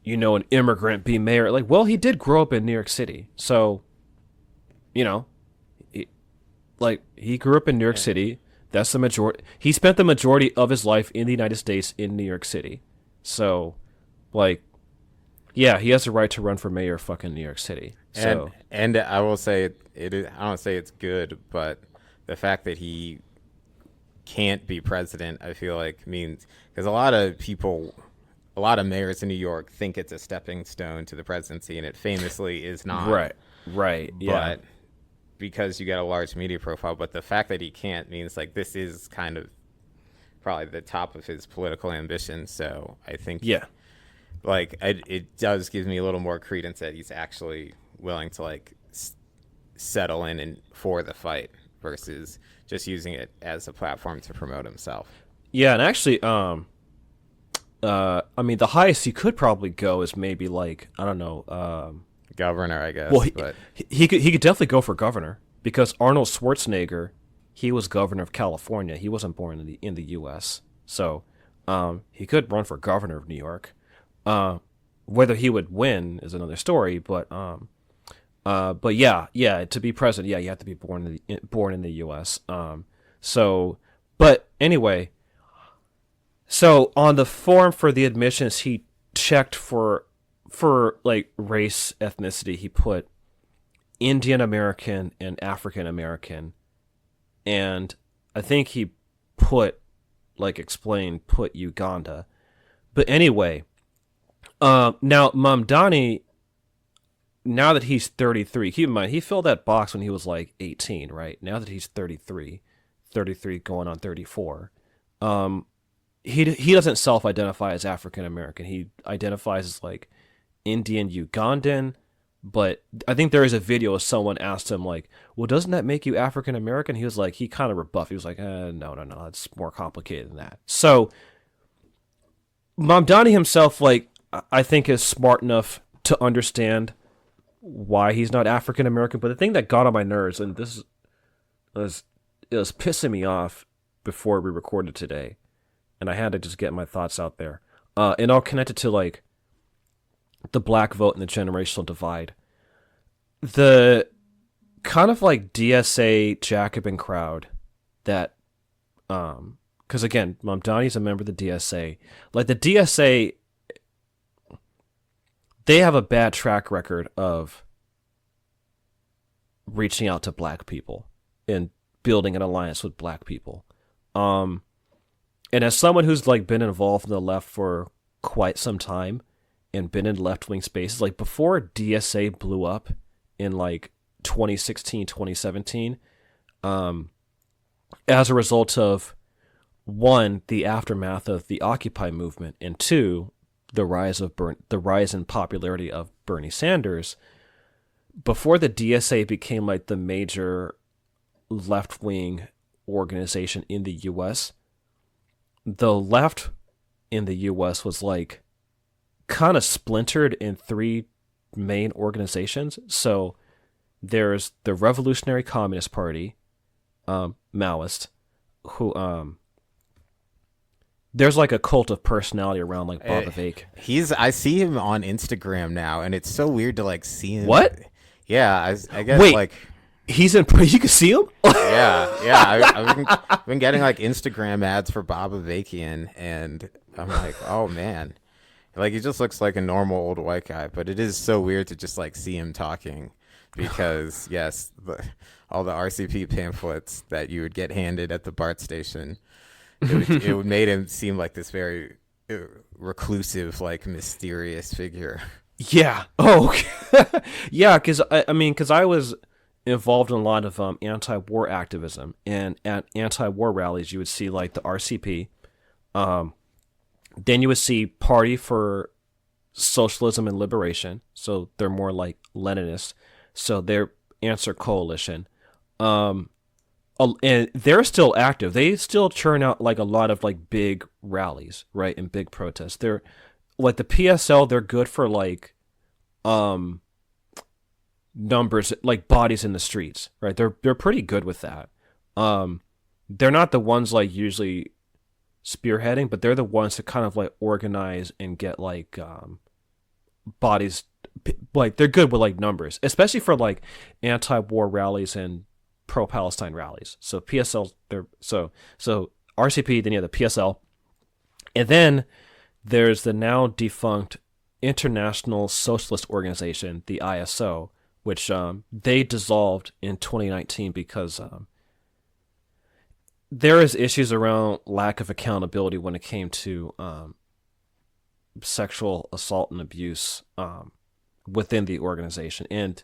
you know, an immigrant be mayor. Like, well, he did grow up in New York City, so, you know, he grew up in New York City. That's the majority. He spent the majority of his life in the United States in New York City. So, like, yeah, he has the right to run for mayor of fucking New York City. So, and I will say it is, I don't say it's good, but the fact that he can't be president, I feel like means, because a lot of mayors in New York think it's a stepping stone to the presidency, and it famously is not. Right, yeah. But because you get a large media profile, but the fact that he can't means like this is kind of probably the top of his political ambition. So I think, yeah, like it does give me a little more credence that he's actually willing to like settle in and for the fight versus just using it as a platform to promote himself. Yeah, and actually, I mean, the highest he could probably go is maybe like, I don't know, governor, I guess. well, but he could definitely go for governor, because Arnold Schwarzenegger, he was governor of California. He wasn't born in the U.S., so he could run for governor of New York. Whether he would win is another story, but yeah, to be president, yeah, you have to be born in the U.S. So, but anyway, so on the form for the admissions, he checked for like race, ethnicity. He put Indian American and African American, and I think he put Uganda. But anyway, now Mamdani, now that he's 33, keep in mind, he filled that box when he was like 18, right? Now that he's 33 going on 34, he doesn't self-identify as African American. He identifies as like Indian Ugandan, but I think there is a video of someone asked him like, well, doesn't that make you African American? He was like, he kind of rebuffed. He was like, no, it's more complicated than that. So Mamdani himself, like, I think is smart enough to understand why he's not African American. But the thing that got on my nerves, and this was pissing me off before we recorded today, and I had to just get my thoughts out there. And I'll connect it to like the black vote and the generational divide. The kind of like DSA Jacobin crowd that, because again, Mamdani's a member of the DSA. Like the DSA, they have a bad track record of reaching out to black people and building an alliance with black people. And as someone who's like been involved in the left for quite some time and been in left-wing spaces, like before DSA blew up in like 2016, 2017, as a result of, one, the aftermath of the Occupy movement, and two, the rise in popularity of Bernie Sanders. Before the DSA became like the major left-wing organization in the U.S., the left in the U.S. was like kind of splintered in three main organizations. So there's the Revolutionary Communist Party, Maoist, who there's like a cult of personality around like Bob Avake. I see him on Instagram now, and it's so weird to like see him. What? Yeah, I guess. Wait, like he's in. You can see him. yeah. I've been getting like Instagram ads for Bob Avakian, and I'm like, oh man, like he just looks like a normal old white guy. But it is so weird to just like see him talking, because yes, all the RCP pamphlets that you would get handed at the BART station, it would made him seem like this very reclusive, like mysterious figure. Yeah. Oh, okay. Yeah. Because I was involved in a lot of anti-war activism, and at anti-war rallies, you would see like the RCP. Then you would see Party for Socialism and Liberation, so they're more like Leninists. So they're Answer Coalition, and they're still active. They still churn out like a lot of like big rallies, right, and big protests. They're like the PSL. They're good for like numbers, like bodies in the streets, right? They're pretty good with that. They're not the ones like usually spearheading, but they're the ones to kind of like organize and get like bodies, like they're good with like numbers, especially for like anti-war rallies and pro-Palestine rallies. So PSL, they're so RCP, then you have the PSL, and then there's the now defunct International Socialist Organization, the ISO, which they dissolved in 2019 because there is issues around lack of accountability when it came to sexual assault and abuse within the organization, and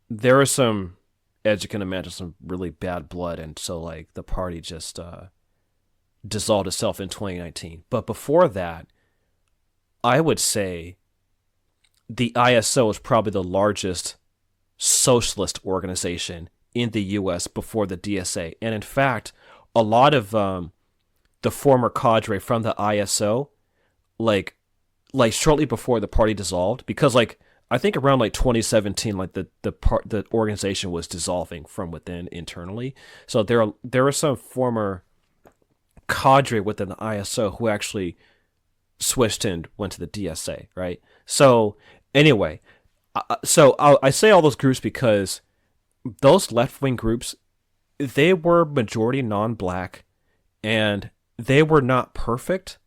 there was some, as you can imagine, some really bad blood, and so like the party just dissolved itself in 2019. But before that, I would say the ISO is probably the largest socialist organization in the U.S. before the DSA. And in fact, a lot of the former cadre from the ISO, like shortly before the party dissolved, because like I think around like 2017, like the organization was dissolving from within internally. So there were some former cadre within the ISO who actually switched and went to the DSA, right? So anyway, I say all those groups because those left-wing groups, they were majority non-black, and they were not perfect.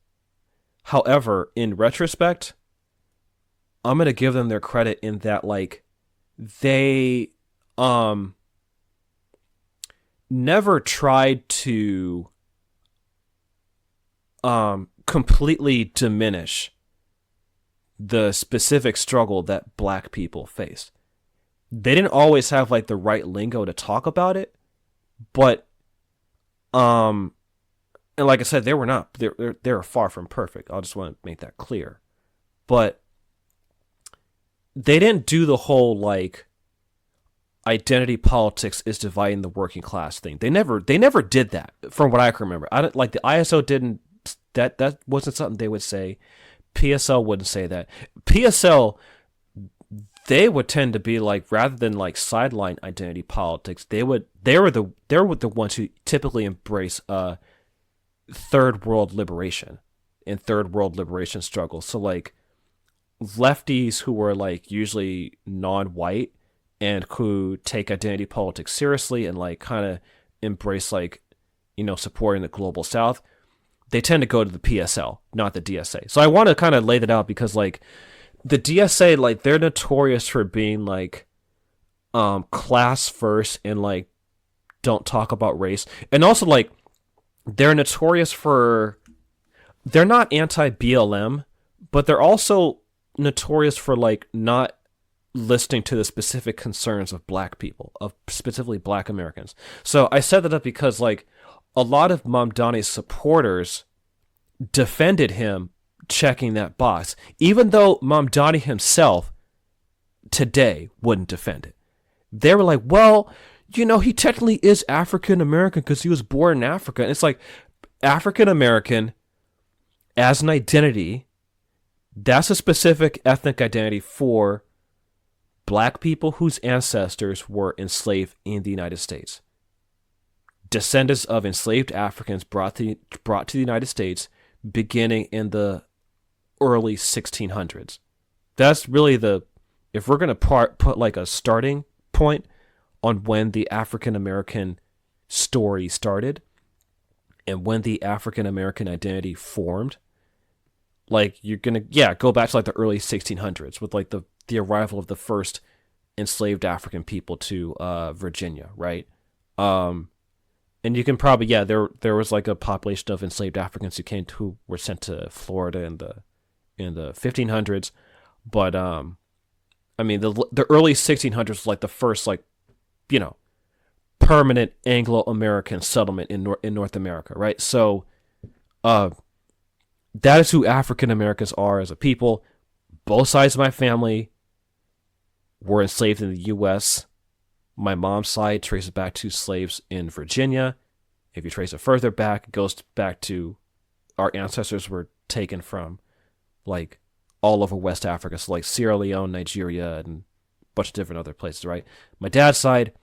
However, in retrospect, I'm gonna give them their credit in that like they never tried to completely diminish the specific struggle that black people faced. They didn't always have like the right lingo to talk about it, but and like I said, they were far from perfect. I just want to make that clear. But they didn't do the whole like identity politics is dividing the working class thing. They never did that, from what I can remember. I don't like the ISO didn't, that wasn't something they would say. PSL wouldn't say that. PSL, they would tend to be like, rather than like sideline identity politics, they were the ones who typically embrace third world liberation and third world liberation struggles. So like lefties who were like usually non-white and who take identity politics seriously and like kind of embrace like, you know, supporting the global South, they tend to go to the PSL, not the DSA. So I want to kind of lay that out because like the DSA, like they're notorious for being like class first and like don't talk about race. And also like they're notorious for, they're not anti-BLM, but they're also notorious for like not listening to the specific concerns of black people, of specifically black Americans. So I set that up because like a lot of Mamdani's supporters defended him checking that box, even though Mamdani himself today wouldn't defend it. They were like, well, you know, he technically is African American because he was born in Africa. And it's like, African American as an identity, that's a specific ethnic identity for black people whose ancestors were enslaved in the United States. Descendants of enslaved Africans brought to the United States beginning in the early 1600s. That's really if we're going to put like a starting point on when the African American story started and when the African American identity formed, like you're going to, go back to like the early 1600s with like the arrival of the first enslaved African people to Virginia, right? And you can probably, there was like a population of enslaved Africans who were sent to Florida in the 1500s, but I mean the early 1600s was like the first like, you know, permanent Anglo-American settlement in North America, right? So that is who African Americans are as a people. Both sides of my family were enslaved in the U.S. My mom's side traces back to slaves in Virginia. If you trace it further back, it goes back to our ancestors were taken from like all over West Africa, so like Sierra Leone, Nigeria, and a bunch of different other places, right? My dad's side,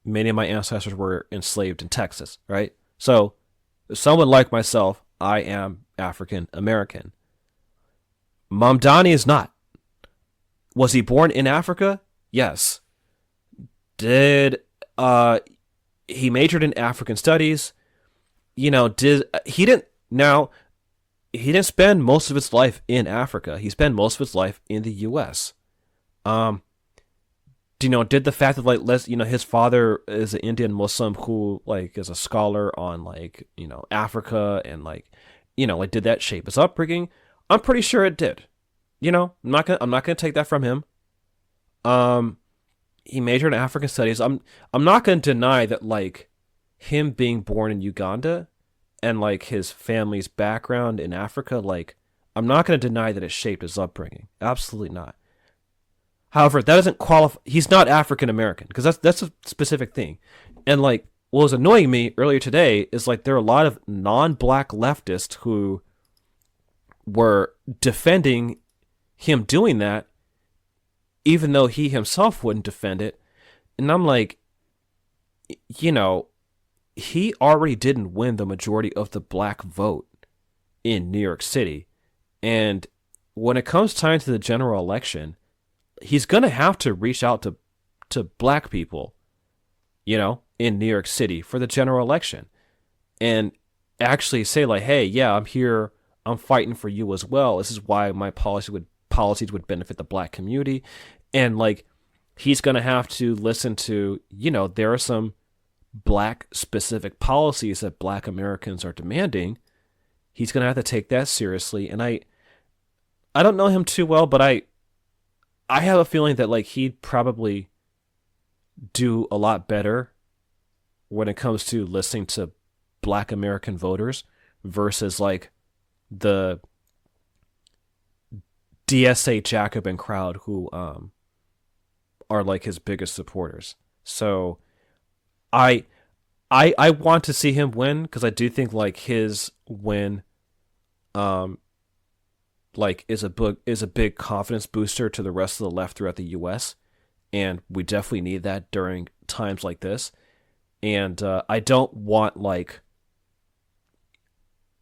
many of my ancestors were enslaved in Texas, right? So someone like myself, I am African American. Mamdani is not. Was he born in Africa? Yes. Did he majored in African studies? He didn't spend most of his life in Africa. He spent most of his life in the US. Did the fact that his father is an Indian Muslim who is a scholar on Africa and did that shape his upbringing? I'm pretty sure it did. I'm not gonna take that from him. He majored in African studies. I'm not gonna deny that him being born in Uganda and his family's background in Africa, I'm not gonna deny that it shaped his upbringing. Absolutely not. However, that doesn't qualify. He's not African American because that's a specific thing. And what was annoying me earlier today is there are a lot of non-black leftists who were defending him doing that, even though he himself wouldn't defend it. And I'm he already didn't win the majority of the black vote in New York City. And when it comes time to the general election, he's going to have to reach out to black people, in New York City for the general election and actually say hey, yeah, I'm here. I'm fighting for you as well. This is why my policies would benefit the black community. And he's going to have to listen to, there are some black specific policies that black Americans are demanding. He's going to have to take that seriously. And I don't know him too well, but I have a feeling that he'd probably do a lot better when it comes to listening to black American voters versus the DSA Jacobin crowd who are his biggest supporters. So I want to see him win because I do think his win is a big confidence booster to the rest of the left throughout the U.S. And we definitely need that during times like this. And I don't want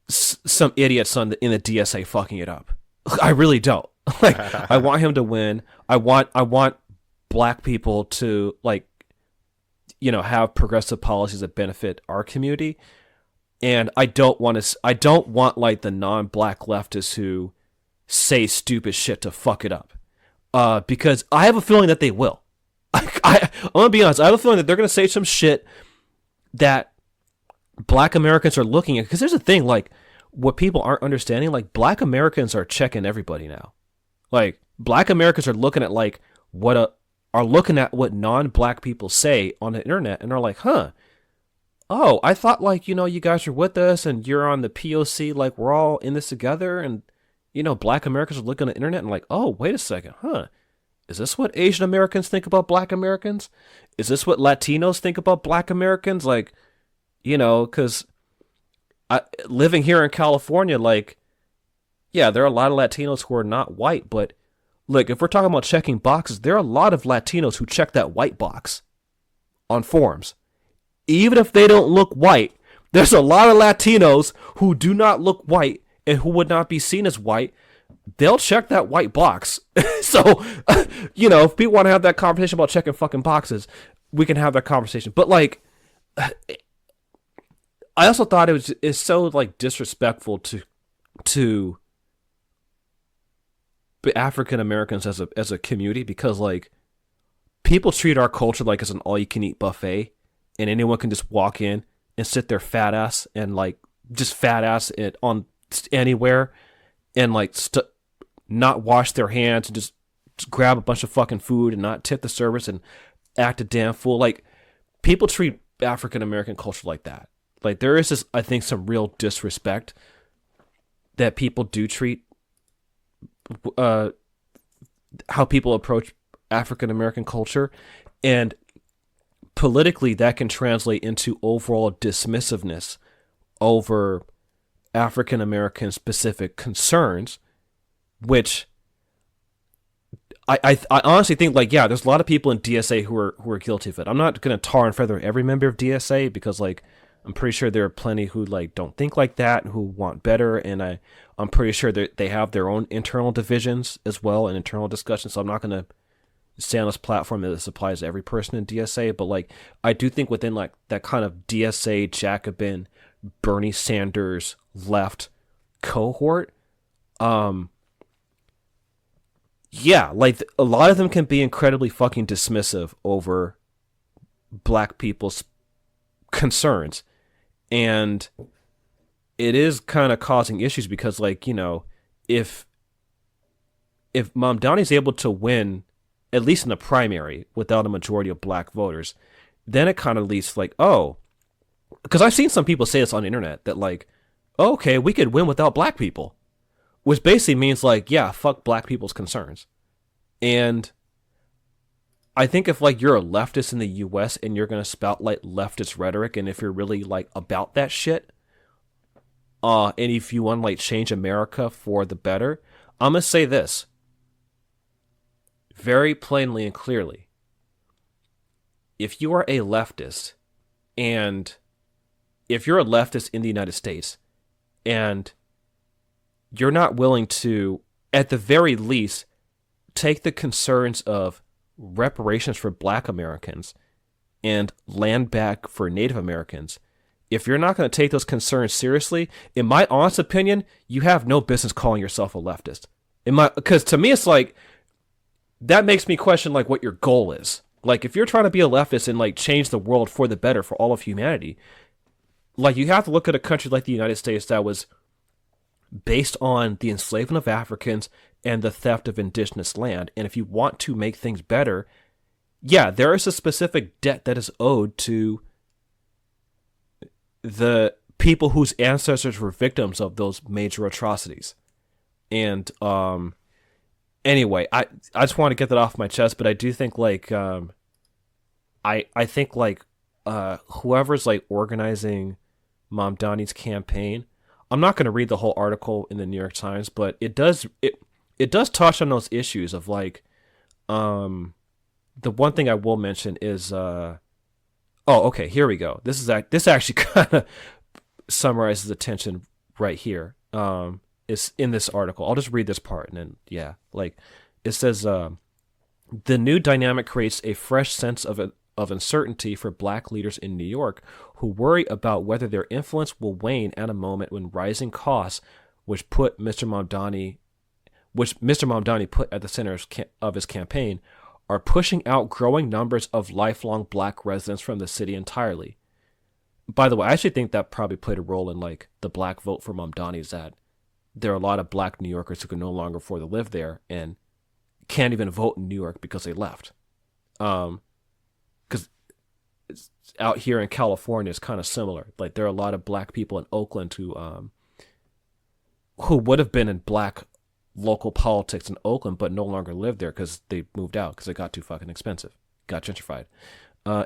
some idiots in the DSA fucking it up. I really don't. I want him to win. I want black people to have progressive policies that benefit our community. And I don't want the non-black leftists who say stupid shit to fuck it up. Because I have a feeling that they will. I'm going to be honest. I have a feeling that they're going to say some shit that black Americans are looking at. Because there's a thing, what people aren't understanding, black Americans are checking everybody now. Black Americans are looking at, what non-black people say on the internet and are huh. Oh, I thought, you guys are with us and you're on the POC, we're all in this together. And, black Americans are looking at the internet and oh, wait a second, huh? Is this what Asian Americans think about black Americans? Is this what Latinos think about black Americans? Because living here in California, yeah, there are a lot of Latinos who are not white, but if we're talking about checking boxes, there are a lot of Latinos who check that white box on forums. Even if they don't look white, there's a lot of Latinos who do not look white and who would not be seen as white. They'll check that white box. So, if people want to have that conversation about checking fucking boxes, we can have that conversation. But I also thought it's so disrespectful to African Americans as a community because people treat our culture as an all-you-can-eat buffet, and anyone can just walk in and sit their fat ass and just fat ass it on anywhere and not wash their hands and just grab a bunch of fucking food and not tip the service and act a damn fool. People treat African American culture like that. There is this, I think, some real disrespect that people do treat how people approach African American culture, and politically that can translate into overall dismissiveness over African American specific concerns, which I honestly think there's a lot of people in DSA who are guilty of it. I'm not going to tar and feather every member of DSA because I'm pretty sure there are plenty who like don't think like that, who want better, and I'm pretty sure that they have their own internal divisions as well and internal discussions. So I'm not gonna say on this platform that this applies to every person in DSA, but like I do think within like that kind of DSA Jacobin, Bernie Sanders left cohort, yeah, like a lot of them can be incredibly fucking dismissive over black people's concerns, and it is kind of causing issues because, like, you know, if Mamdani's able to win at least in the primary without a majority of black voters, then it kind of leads like, oh, because I've seen some people say this on the internet that like, oh, okay, we could win without black people, which basically means like, yeah, fuck black people's concerns. And I think if like you're a leftist in the US and you're going to spout like leftist rhetoric, and if you're really like about that shit, and if you want to like change America for the better, I'm going to say this very plainly and clearly. If you are a leftist, and if you're a leftist in the United States, and you're not willing to, at the very least, take the concerns of reparations for black Americans and land back for Native Americans, if you're not going to take those concerns seriously, in my honest opinion, you have no business calling yourself a leftist. Because to me, it's like, that makes me question like what your goal is. Like, if you're trying to be a leftist and like change the world for the better for all of humanity, like you have to look at a country like the United States that was based on the enslavement of Africans and the theft of indigenous land. And if you want to make things better, yeah, there is a specific debt that is owed to the people whose ancestors were victims of those major atrocities. And anyway, I just want to get that off my chest, but I do think like I think like whoever's like organizing Mamdani's campaign, I'm not going to read the whole article in the New York Times, but it does touch on those issues of like the one thing I will mention is oh, okay, here we go. This actually kind of summarizes the tension right here. Is in this article. I'll just read this part and then yeah, like it says the new dynamic creates a fresh sense of uncertainty for black leaders in New York who worry about whether their influence will wane at a moment when rising costs, which Mr. Mamdani put at the center of his campaign, are pushing out growing numbers of lifelong black residents from the city entirely. By the way, I actually think that probably played a role in like the black vote for Mamdani, is that there are a lot of black New Yorkers who can no longer afford to live there and can't even vote in New York because they left. Because out here in California, it's kind of similar. Like there are a lot of black people in Oakland who would have been in black local politics in Oakland, but no longer live there because they moved out because it got too fucking expensive, got gentrified.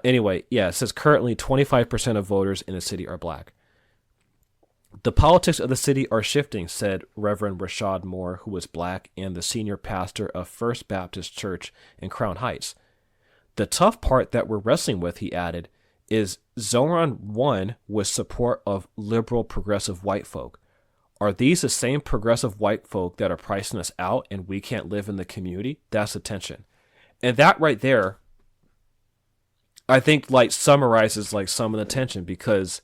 Anyway, yeah, it says currently 25% of voters in the city are black. The politics of the city are shifting, said Reverend Rashad Moore, who was black and the senior pastor of First Baptist Church in Crown Heights. The tough part that we're wrestling with, he added, is Zohran won with support of liberal progressive white folk. Are these the same progressive white folk that are pricing us out and we can't live in the community? That's the tension. And that right there, I think like summarizes like some of the tension because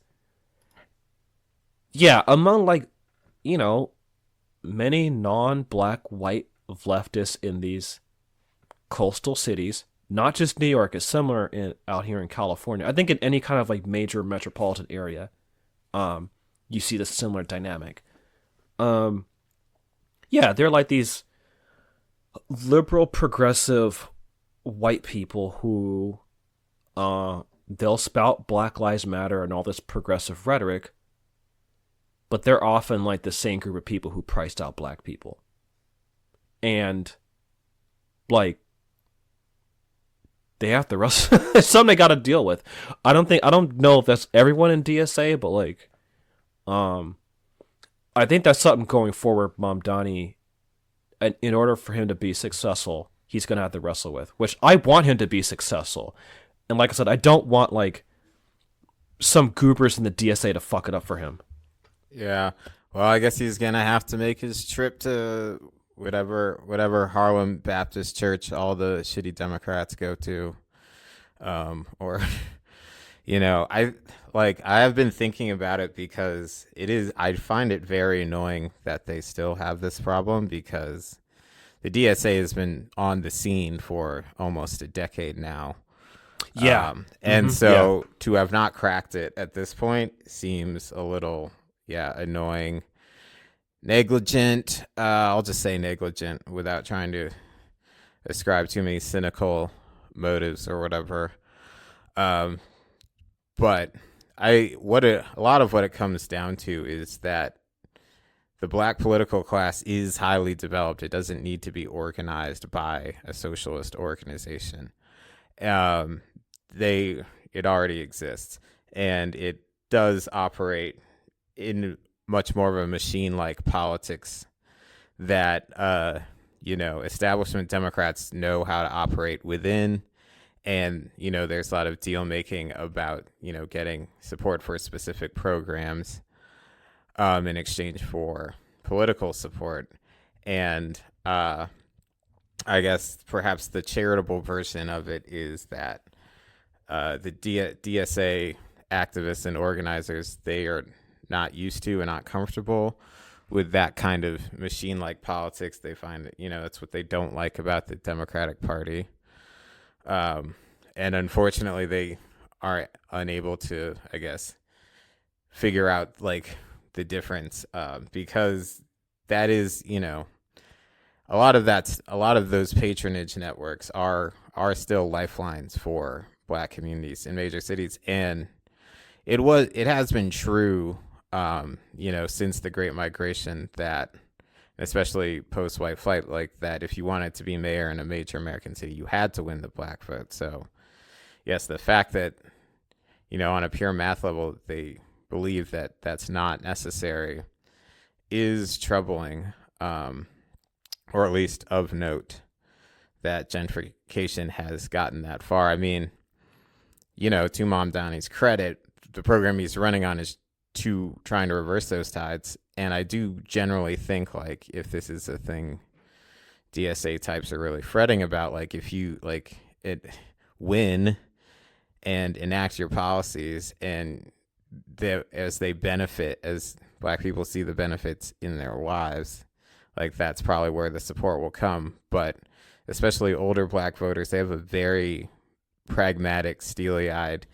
yeah, among like, you know, many non-black white leftists in these coastal cities, not just New York, it's similar out here in California. I think in any kind of like major metropolitan area, you see the similar dynamic. Yeah, they're like these liberal progressive white people who they'll spout Black Lives Matter and all this progressive rhetoric, but they're often like the same group of people who priced out black people. And like they have to wrestle. It's something they got to deal with. I don't know if that's everyone in DSA, but like, I think that's something going forward. Mamdani, in order for him to be successful, he's gonna have to wrestle with. Which I want him to be successful, and like I said, I don't want like some goobers in the DSA to fuck it up for him. Yeah. Well, I guess he's gonna have to make his trip to whatever Harlem Baptist Church all the shitty Democrats go to, or I have been thinking about it because I find it very annoying that they still have this problem because the DSA has been on the scene for almost a decade now. Yeah. And so to have not cracked it at this point seems a little, annoying, negligent. I'll just say negligent without trying to ascribe too many cynical motives or whatever. But a lot of what it comes down to is that the black political class is highly developed. It doesn't need to be organized by a socialist organization. It already exists, and it does operate in much more of a machine-like politics that establishment Democrats know how to operate within. And there's a lot of deal making about getting support for specific programs in exchange for political support. And I guess perhaps the charitable version of it is that the DSA activists and organizers, they are not used to and not comfortable with that kind of machine-like politics. They find that, that's what they don't like about the Democratic Party. And unfortunately, they are unable to, I guess, figure out the difference because that is, a lot of those patronage networks are still lifelines for black communities in major cities, and it has been true, since the Great Migration, that especially post-white flight, that if you wanted to be mayor in a major American city, you had to win the black vote. So yes, the fact that on a pure math level they believe that that's not necessary is troubling, or at least of note that gentrification has gotten that far. I mean, to Mamdani's credit, the program he's running on is trying to reverse those tides. And I do generally think if this is a thing DSA types are really fretting about, if you win and enact your policies, and as black people see the benefits in their lives, that's probably where the support will come. But especially older black voters, they have a very pragmatic, steely-eyed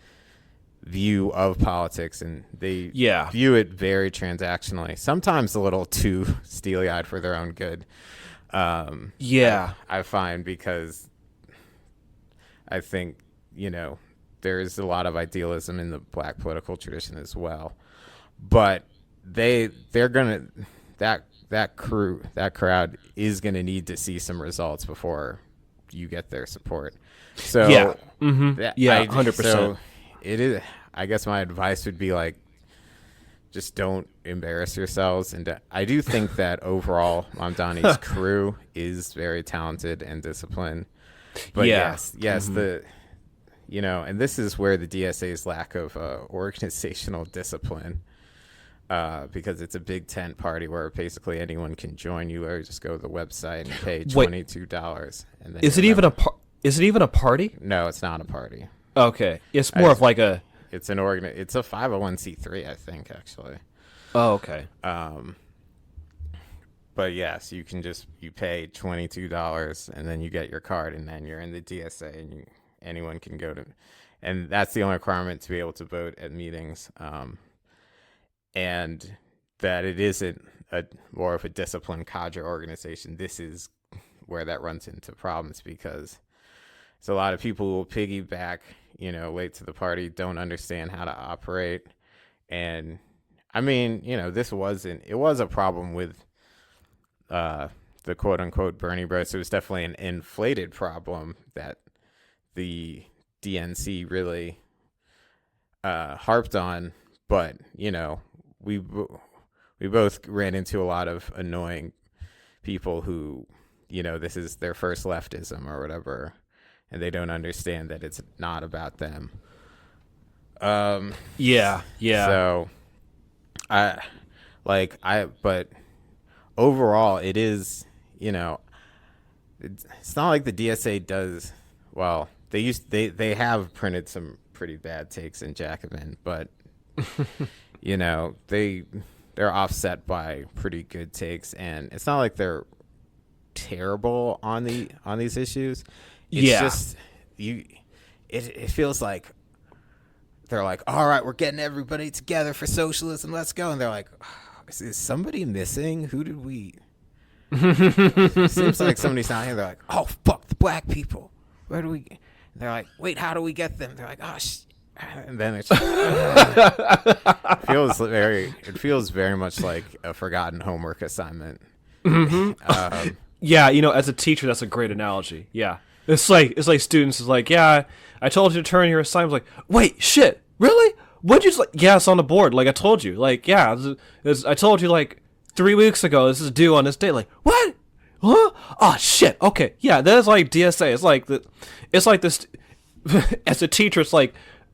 view of politics, and they view it very transactionally, sometimes a little too steely-eyed for their own good. I find, because I think there is a lot of idealism in the black political tradition as well, but they're gonna that crowd is gonna need to see some results before you get their support. So 100%. So it is. I guess my advice would be just don't embarrass yourselves. And I do think that overall Mamdani's crew is very talented and disciplined. But yes, and this is where the DSA's lack of organizational discipline, because it's a big tent party where basically anyone can join you, or just go to the website and pay $22. And then is it even a party? No, it's not a party. Okay, it's more of a. It's It's a 501c3, I think, actually. Oh, okay. But yes, you pay $22 and then you get your card, and then you're in the DSA, and anyone can go to, and that's the only requirement to be able to vote at meetings. And that it isn't more of a disciplined cadre organization. This is where that runs into problems, because there's a lot of people who will piggyback, late to the party, don't understand how to operate. And I mean, it was a problem with the quote unquote Bernie bros. It was definitely an inflated problem that the DNC really harped on. But, we both ran into a lot of annoying people who, this is their first leftism or whatever, and they don't understand that it's not about them. Yeah, yeah. So but overall, it is, it's not like the DSA does well. They have printed some pretty bad takes in Jacobin, but they're offset by pretty good takes, and it's not like they're terrible on these issues. It's just it feels like they're like, all right, we're getting everybody together for socialism, let's go, and they're like, is somebody missing? Who did we? Seems like somebody's not here. They're like, oh fuck the black people. Where do we? And they're like, wait, how do we get them? They're like, oh and then it feels very much like a forgotten homework assignment. Yeah, as a teacher, that's a great analogy. Yeah, it's like students is like, yeah, I told you to turn your assignment. Like, wait, shit, really? What'd you like? Yeah, it's on the board. Like I told you. Like, yeah, I told you like 3 weeks ago. This is due on this date. Like, what? Huh? Oh shit. Okay, yeah, that's like DSA. It's like this. As a teacher, it's like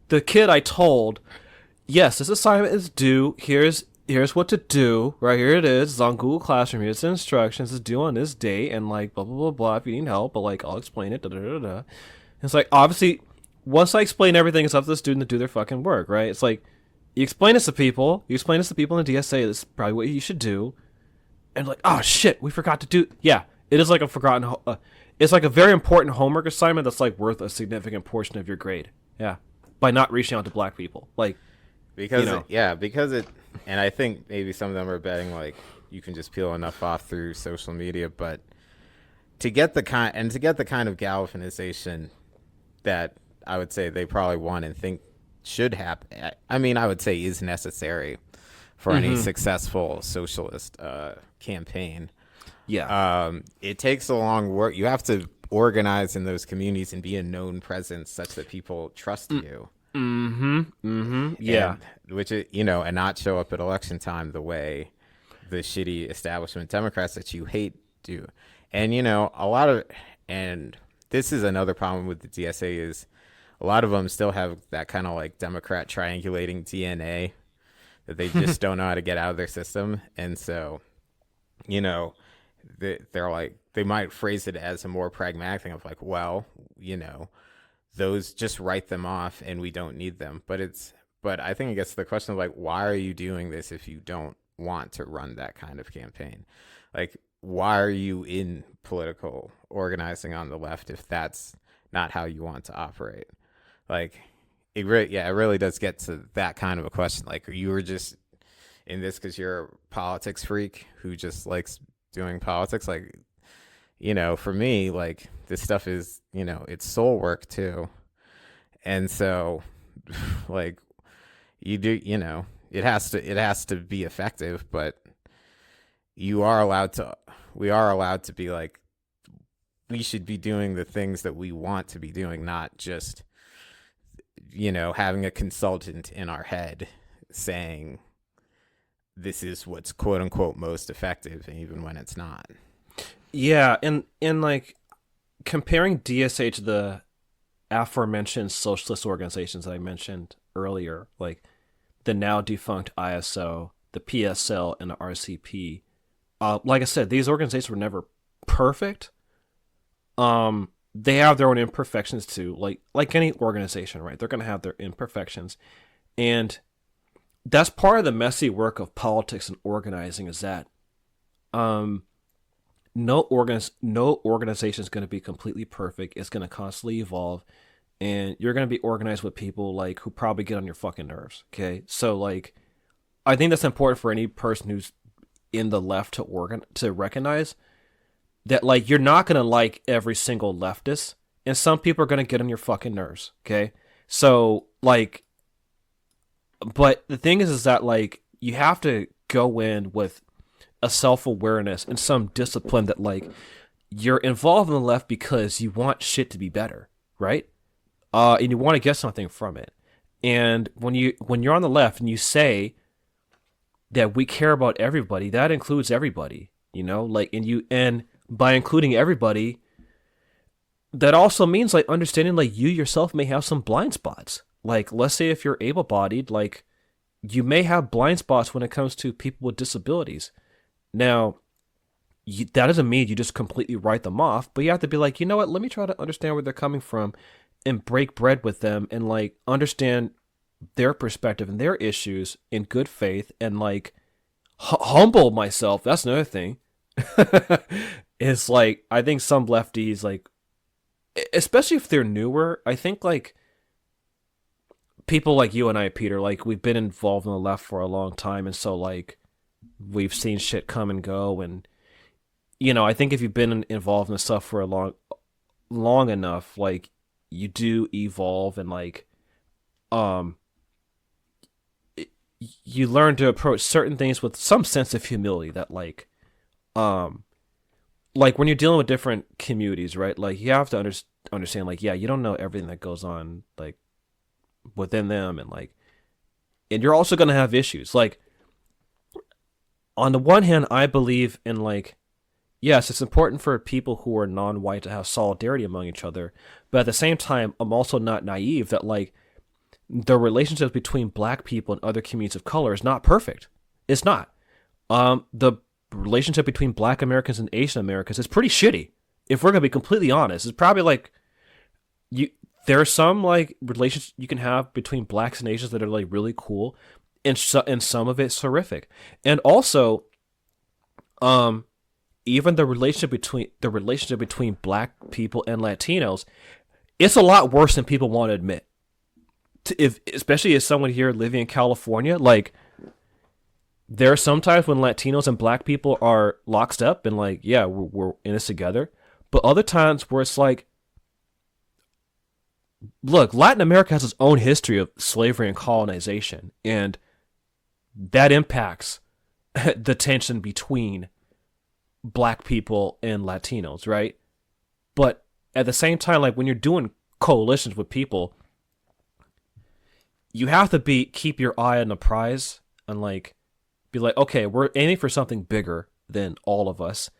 the kid I told, yes, this assignment is due. Here's what to do. Right here it is. It's on Google Classroom. Here's the instructions. It's due on this date, and like blah blah blah blah. If you need help, but like I'll explain it. Da da da da. It's like obviously once I explain everything, it's up to the student to do their fucking work, right? It's like you explain this to people. You explain this to people in the DSA. This is probably what you should do. And like, oh shit, we forgot to do. Yeah, it is like a forgotten. It's like a very important homework assignment that's like worth a significant portion of your grade. Yeah, by not reaching out to black people, like because and I think maybe some of them are betting like you can just peel enough off through social media, but to get the kind of galvanization that I would say they probably want and think should happen. I mean, I would say is necessary for any successful socialist campaign. Yeah. It takes a long work. You have to organize in those communities and be a known presence such that people trust you. Yeah. Which is, and not show up at election time the way the shitty establishment Democrats that you hate do. And, and this is another problem with the DSA is a lot of them still have that kind of like Democrat triangulating DNA that they just don't know how to get out of their system. And so, they're like, they might phrase it as a more pragmatic thing of like, well, those just write them off and we don't need them. But I think it gets to the question of like, why are you doing this if you don't want to run that kind of campaign? Like, why are you in political organizing on the left if that's not how you want to operate? Like, it really does get to that kind of a question. Like, you were just in this because you're a politics freak who just likes doing politics. Like, for me, like, this stuff is, it's soul work too. And so, like, you do, it has to be effective, but we are allowed to be like, we should be doing the things that we want to be doing, not just, having a consultant in our head saying this is what's quote unquote most effective, even when it's not. Yeah. And like comparing DSA to the aforementioned socialist organizations that I mentioned earlier, like the now defunct ISO, the PSL, and the RCP. Like I said, these organizations were never perfect. They have their own imperfections too, like any organization, right? They're going to have their imperfections, and that's part of the messy work of politics and organizing. Is that no organization is going to be completely perfect. It's going to constantly evolve, and you're going to be organized with people like who probably get on your fucking nerves. Okay, so like, I think that's important for any person who's in the left to recognize that, like, you're not going to like every single leftist, and some people are going to get on your fucking nerves, okay? So, like, but the thing is that, like, you have to go in with a self-awareness and some discipline that, like, you're involved in the left because you want shit to be better, right? And you want to get something from it. And when you're on the left and you say that we care about everybody, that includes everybody, like, and by including everybody, that also means like understanding like you yourself may have some blind spots, like, let's say if you're able-bodied, like, you may have blind spots when it comes to people with disabilities. Now, that doesn't mean you just completely write them off, but you have to be like, you know what, let me try to understand where they're coming from and break bread with them and like understand their perspective and their issues in good faith and like humble myself. That's another thing. It's like, I think some lefties, like, especially if they're newer, I think like people like you and I, Peter, like we've been involved in the left for a long time. And so like we've seen shit come and go. And, you know, I think if you've been involved in the stuff for a long enough, like you do evolve and like, um, you learn to approach certain things with some sense of humility that um, like when you're dealing with different communities, right? Like you have to understand, like, yeah, you don't know everything that goes on, like within them. And like, and you're also going to have issues. Like on the one hand, I believe in like, yes, it's important for people who are non-white to have solidarity among each other. But at the same time, I'm also not naive that like, the relationships between black people and other communities of color is not perfect. It's not. The relationship between black Americans and Asian Americans is pretty shitty. If we're gonna be completely honest, it's probably like there are some like relations you can have between blacks and Asians that are like really cool, and some of it's horrific. And also, even the relationship between black people and Latinos, it's a lot worse than people want to admit. If especially as someone here living in California, like there are some times when Latinos and black people are locked up and like, yeah, we're in this together. But other times where it's like, look, Latin America has its own history of slavery and colonization, and that impacts the tension between black people and Latinos, right? But at the same time, like when you're doing coalitions with people, you have to keep your eye on the prize and like be like, okay, we're aiming for something bigger than all of us,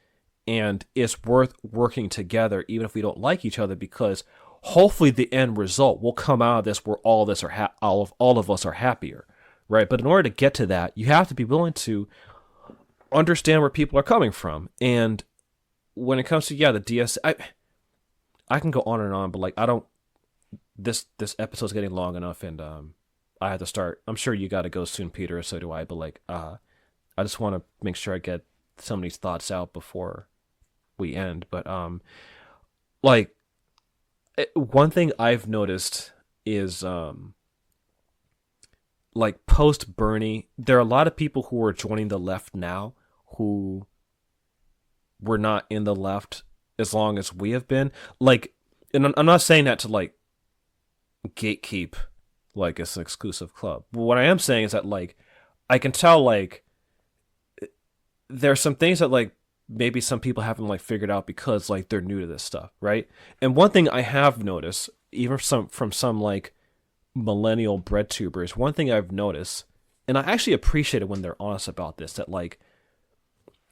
and it's worth working together even if we don't like each other, because hopefully the end result will come out of this where all of us are happier, right? But in order to get to that, you have to be willing to understand where people are coming from. And when it comes to the DS, I can go on and on, but like I don't. This episode's getting long enough, and I have to start. I'm sure you got to go soon, Peter. So do I. But like, I just want to make sure I get some of these thoughts out before we end. But like, one thing I've noticed is like post Bernie, there are a lot of people who are joining the left now who were not in the left as long as we have been. Like, and I'm not saying that to like gatekeep like it's an exclusive club. But what I am saying is that like I can tell like there's some things that like maybe some people haven't like figured out because like they're new to this stuff, right? And one thing I have noticed, even from some like millennial bread tubers, one thing I've noticed, and I actually appreciate it when they're honest about this, that like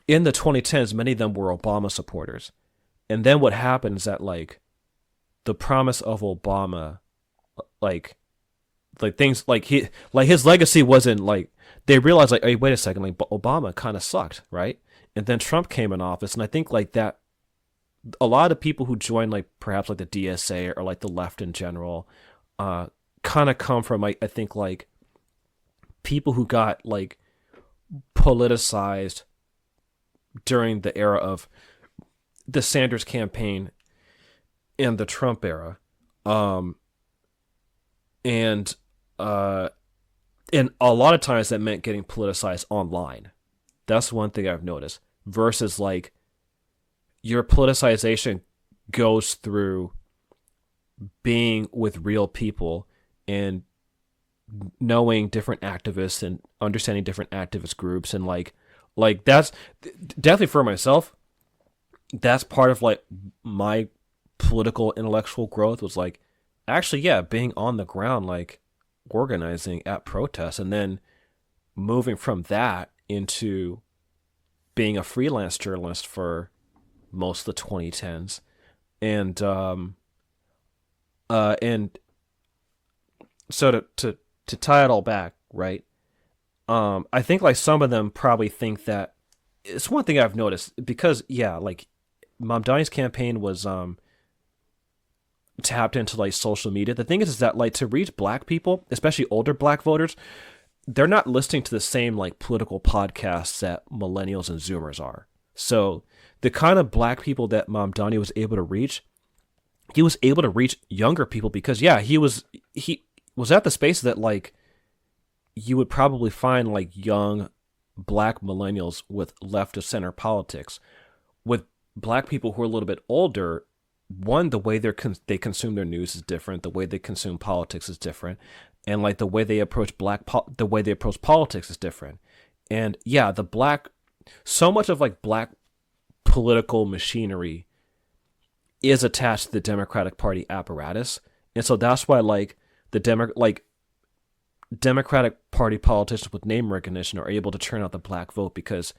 in the 2010s, many of them were Obama supporters. And then what happened is that like the promise of Obama, like things like his legacy wasn't like, they realized like, hey, wait a second, like Obama kind of sucked, right? And then Trump came in office, and I think like that a lot of people who joined like perhaps like the DSA or like the left in general kind of come from I think like people who got like politicized during the era of the Sanders campaign and the Trump era. And a lot of times that meant getting politicized online. That's one thing I've noticed. Versus like your politicization goes through being with real people and knowing different activists and understanding different activist groups, and like that's definitely for myself. That's part of like my political intellectual growth was like actually being on the ground, like organizing at protests, and then moving from that into being a freelance journalist for most of the 2010s. And so to tie it all back, right? I think like some of them probably think that it's one thing I've noticed because yeah, like Mamdani's campaign was tapped into like social media. The thing is that like to reach black people, especially older black voters, they're not listening to the same like political podcasts that millennials and Zoomers are. So the kind of black people that Mamdani was able to reach, he was able to reach younger people because yeah, he was at the space that like you would probably find like young black millennials with left of center politics. With black people who are a little bit older, one, the way they consume their news is different. The way they consume politics is different, and like the way they approach the way they approach politics is different. And yeah, so much of like black political machinery is attached to the Democratic Party apparatus, and so that's why like Democratic Party politicians with name recognition are able to turn out the black vote because,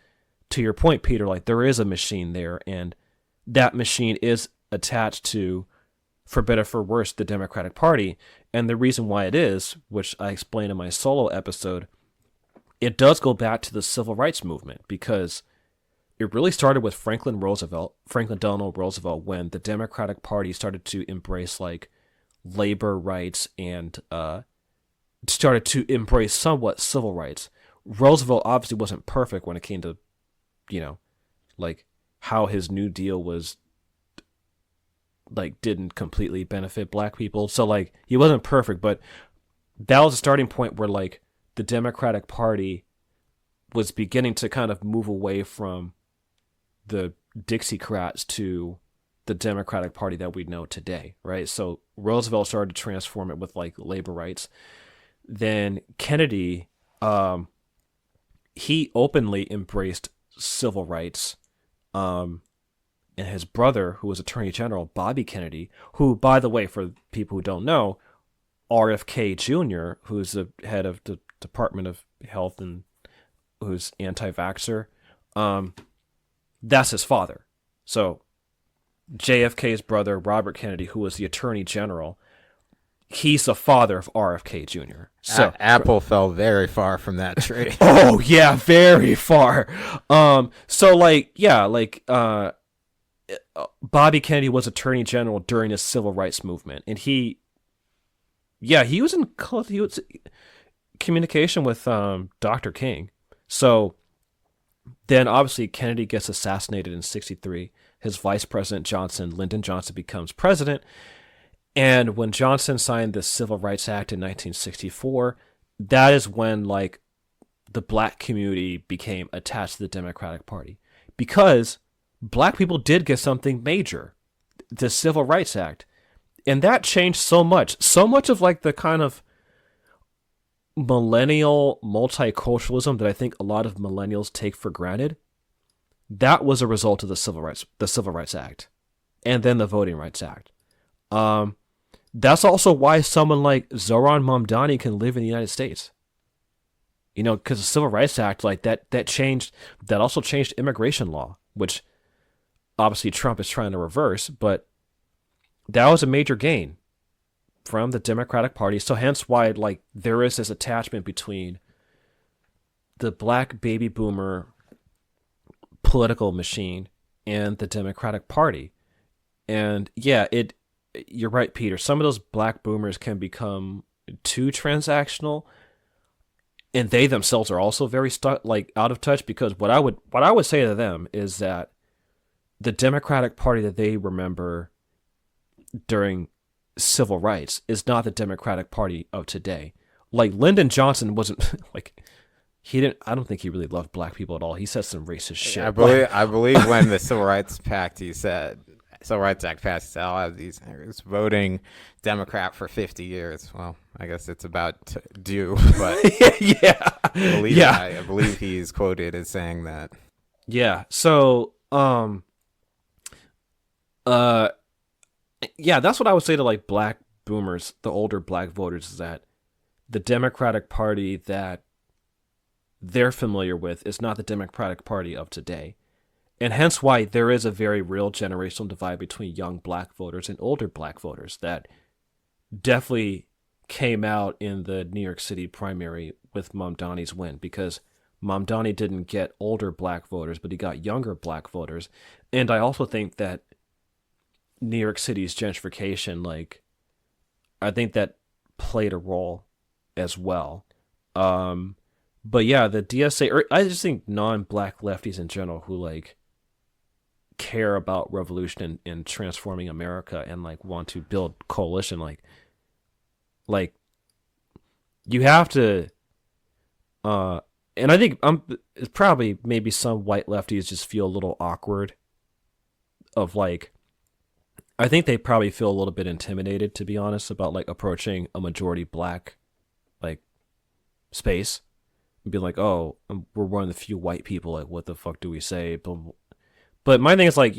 to your point, Peter, like there is a machine there, and that machine is attached to, for better for worse, the Democratic Party. And the reason why it is, which I explained in my solo episode, it does go back to the civil rights movement because it really started with Franklin Delano Roosevelt, when the Democratic Party started to embrace like labor rights and started to embrace somewhat civil rights. Roosevelt obviously wasn't perfect when it came to, like how his New Deal was like didn't completely benefit black people. So like he wasn't perfect, but that was a starting point where like the Democratic Party was beginning to kind of move away from the Dixiecrats to the Democratic Party that we know today, right? So Roosevelt started to transform it with like labor rights. Then Kennedy, he openly embraced civil rights. And his brother, who was Attorney General, Bobby Kennedy, who, by the way, for people who don't know, RFK Jr., who's the head of the Department of Health and who's anti-vaxxer, that's his father. So JFK's brother, Robert Kennedy, who was the Attorney General, he's the father of RFK Jr. So Apple fell very far from that tree. Oh yeah, very far. So like yeah, like Bobby Kennedy was Attorney General during the Civil Rights Movement, and he was in communication with Dr. King. So then obviously Kennedy gets assassinated in '63. His vice president Lyndon Johnson, becomes president. And when Johnson signed the Civil Rights Act in 1964, that is when like the black community became attached to the Democratic Party because black people did get something major, the Civil Rights Act. And that changed so much of like the kind of millennial multiculturalism that I think a lot of millennials take for granted. That was a result of the Civil Rights Act and then the Voting Rights Act. That's also why someone like Zohran Mamdani can live in the United States. Because the Civil Rights Act, like that also changed immigration law, which obviously Trump is trying to reverse, but that was a major gain from the Democratic Party. So hence why like there is this attachment between the black baby boomer political machine and the Democratic Party. And yeah, you're right, Peter. Some of those black boomers can become too transactional, and they themselves are also very out of touch. Because what I would say to them is that the Democratic Party that they remember during civil rights is not the Democratic Party of today. Like Lyndon Johnson wasn't like I don't think he really loved black people at all. He said some racist shit. I believe when the Civil Rights Act passed, he said, I'll have these niggas voting Democrat for 50 years. Well, I guess it's about due, but yeah. I believe he's quoted as saying that. Yeah. So, yeah, that's what I would say to like black boomers, the older black voters, is that the Democratic Party that they're familiar with is not the Democratic Party of today. And hence why there is a very real generational divide between young black voters and older black voters that definitely came out in the New York City primary with Mamdani's win, because Mamdani didn't get older black voters, but he got younger black voters. And I also think that New York City's gentrification, like, I think that played a role as well. But yeah, the DSA, or I just think non-black lefties in general who like care about revolution and transforming America and like want to build coalition, like you have to, and I think it's probably maybe some white lefties just feel a little awkward of like, I think they probably feel a little bit intimidated, to be honest, about like approaching a majority black like space and being like, oh, we're one of the few white people, like what the fuck do we say? But my thing is like,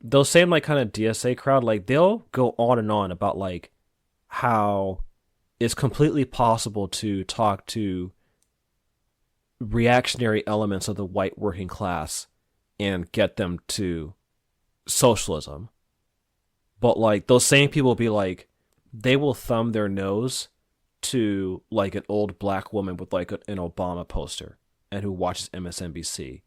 those same like kind of DSA crowd, like they'll go on and on about like how it's completely possible to talk to reactionary elements of the white working class and get them to socialism. But like those same people will be like, they will thumb their nose to like an old black woman with like an Obama poster and who watches MSNBC,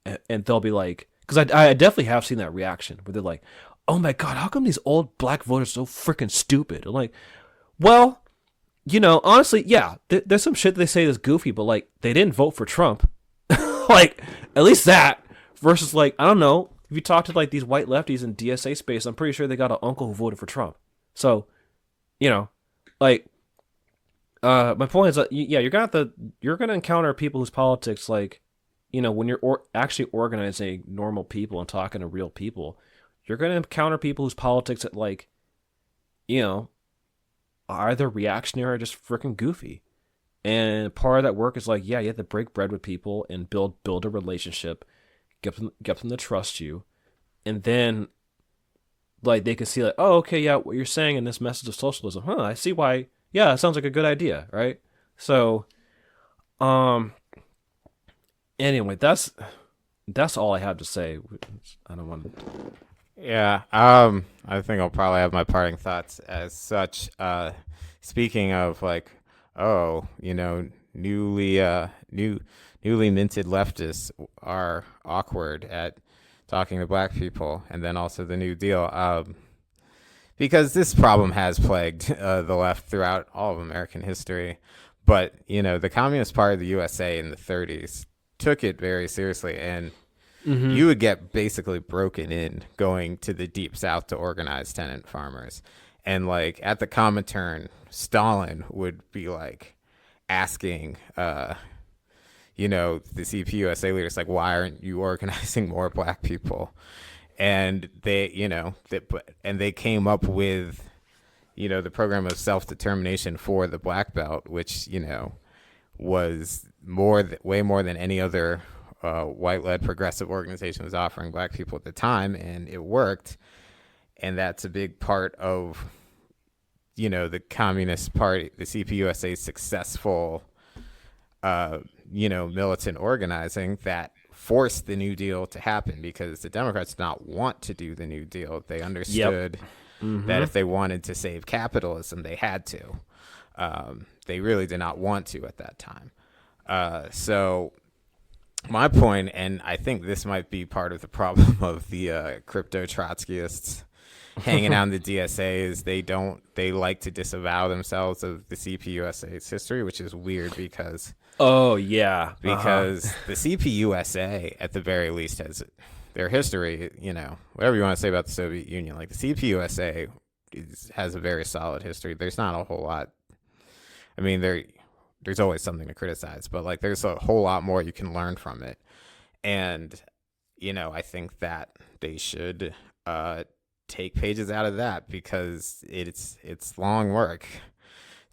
and they'll be like, because I definitely have seen that reaction where they're like, oh my god, how come these old black voters are so freaking stupid? I'm like, well, honestly, yeah, there's some shit that they say that's goofy, but like they didn't vote for Trump. Like at least that, versus like, I don't know, if you talk to like these white lefties in DSA space, I'm pretty sure they got an uncle who voted for Trump. So, like, my point is that yeah, you're gonna encounter people whose politics, like, when you're actually organizing normal people and talking to real people, you're gonna encounter people whose politics that like, are either reactionary or just freaking goofy. And part of that work is like, yeah, you have to break bread with people and build a relationship, get them to trust you, and then like they can see like, oh, okay, yeah, what you're saying in this message of socialism, I see why. Yeah, it sounds like a good idea, right? So, anyway, that's all I have to say. I don't want to. Yeah, I think I'll probably have my parting thoughts as such. Speaking of like, newly minted leftists are awkward at talking to black people, and then also the New Deal, because this problem has plagued the left throughout all of American history. But the Communist Party of the USA in the 30s took it very seriously, and you would get basically broken in going to the Deep South to organize tenant farmers. And like at the Comintern, Stalin would be like asking, the CPUSA leaders, like, why aren't you organizing more black people? And they, they came up with, the program of self-determination for the Black Belt, which, was way more than any other white-led progressive organization was offering black people at the time, and it worked. And that's a big part of, the Communist Party, the CPUSA's successful, militant organizing that forced the New Deal to happen, because the Democrats did not want to do the New Deal. They understood that if they wanted to save capitalism, they had to. They really did not want to at that time. So my point, and I think this might be part of the problem of the crypto Trotskyists hanging out in the DSA, is they like to disavow themselves of the CPUSA's history, which is weird because the CPUSA at the very least has their history, whatever you want to say about the Soviet Union, like the CPUSA has a very solid history. There's not a whole lot. I mean, there's always something to criticize, but like there's a whole lot more you can learn from it. And, I think that they should take pages out of that, because it's long work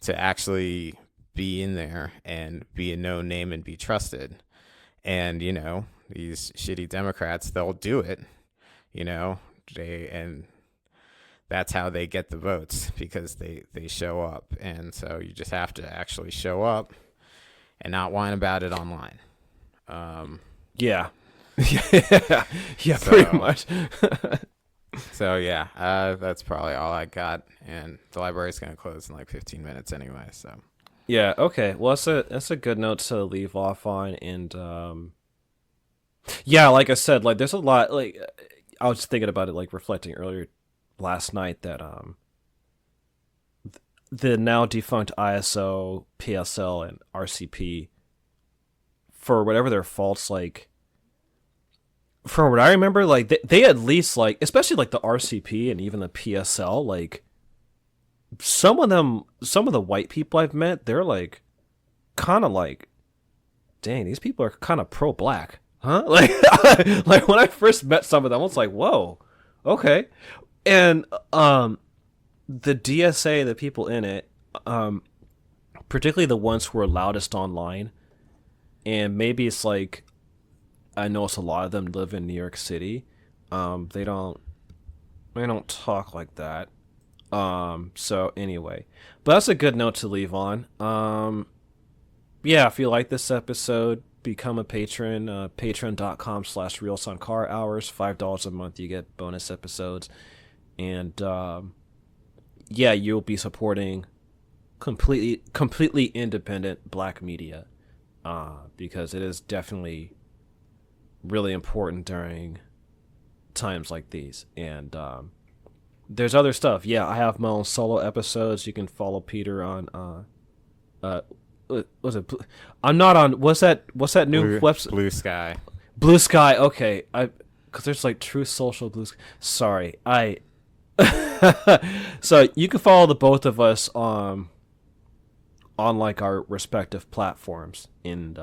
to actually be in there and be a known name and be trusted. And, these shitty Democrats, they'll do it, and that's how they get the votes, because they show up. And so you just have to actually show up and not whine about it online. Yeah. Yeah, pretty much. So yeah, that's probably all I got, and the library's gonna close in like 15 minutes anyway. So Yeah, okay. Well, that's a good note to leave off on, and yeah, like I said, like there's a lot. Like I was thinking about it, like reflecting earlier last night that the now defunct ISO, PSL, and RCP, for whatever their faults, like from what I remember, like they at least like, especially like the RCP and even the PSL, like some of the white people I've met, they're like kind of like, dang, these people are kind of pro black, huh? Like, like when I first met some of them, I was like, whoa, okay. And the DSA, the people in it, um, particularly the ones who are loudest online, and maybe it's like I notice a lot of them live in New York City. They don't talk like that. So anyway, but that's a good note to leave on. Yeah, if you like this episode, become a patron. Patreon.com/Real Sankara Hours. $5 a month, you get bonus episodes, and yeah, you'll be supporting completely independent Black media, because it is definitely really important during times like these. And there's other stuff. Yeah, I have my own solo episodes. You can follow Peter on uh was it I'm not on what's that new website? Blue Sky. Blue Sky. Okay. I cuz there's like True Social, Blue Sky. Sorry. I So you can follow the both of us on like our respective platforms, and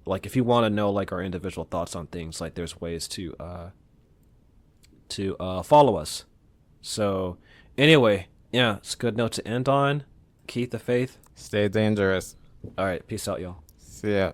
like if you want to know like our individual thoughts on things, like there's ways to follow us. So anyway, yeah, it's a good note to end on. Keep the faith. Stay dangerous. All right, peace out, y'all. See ya.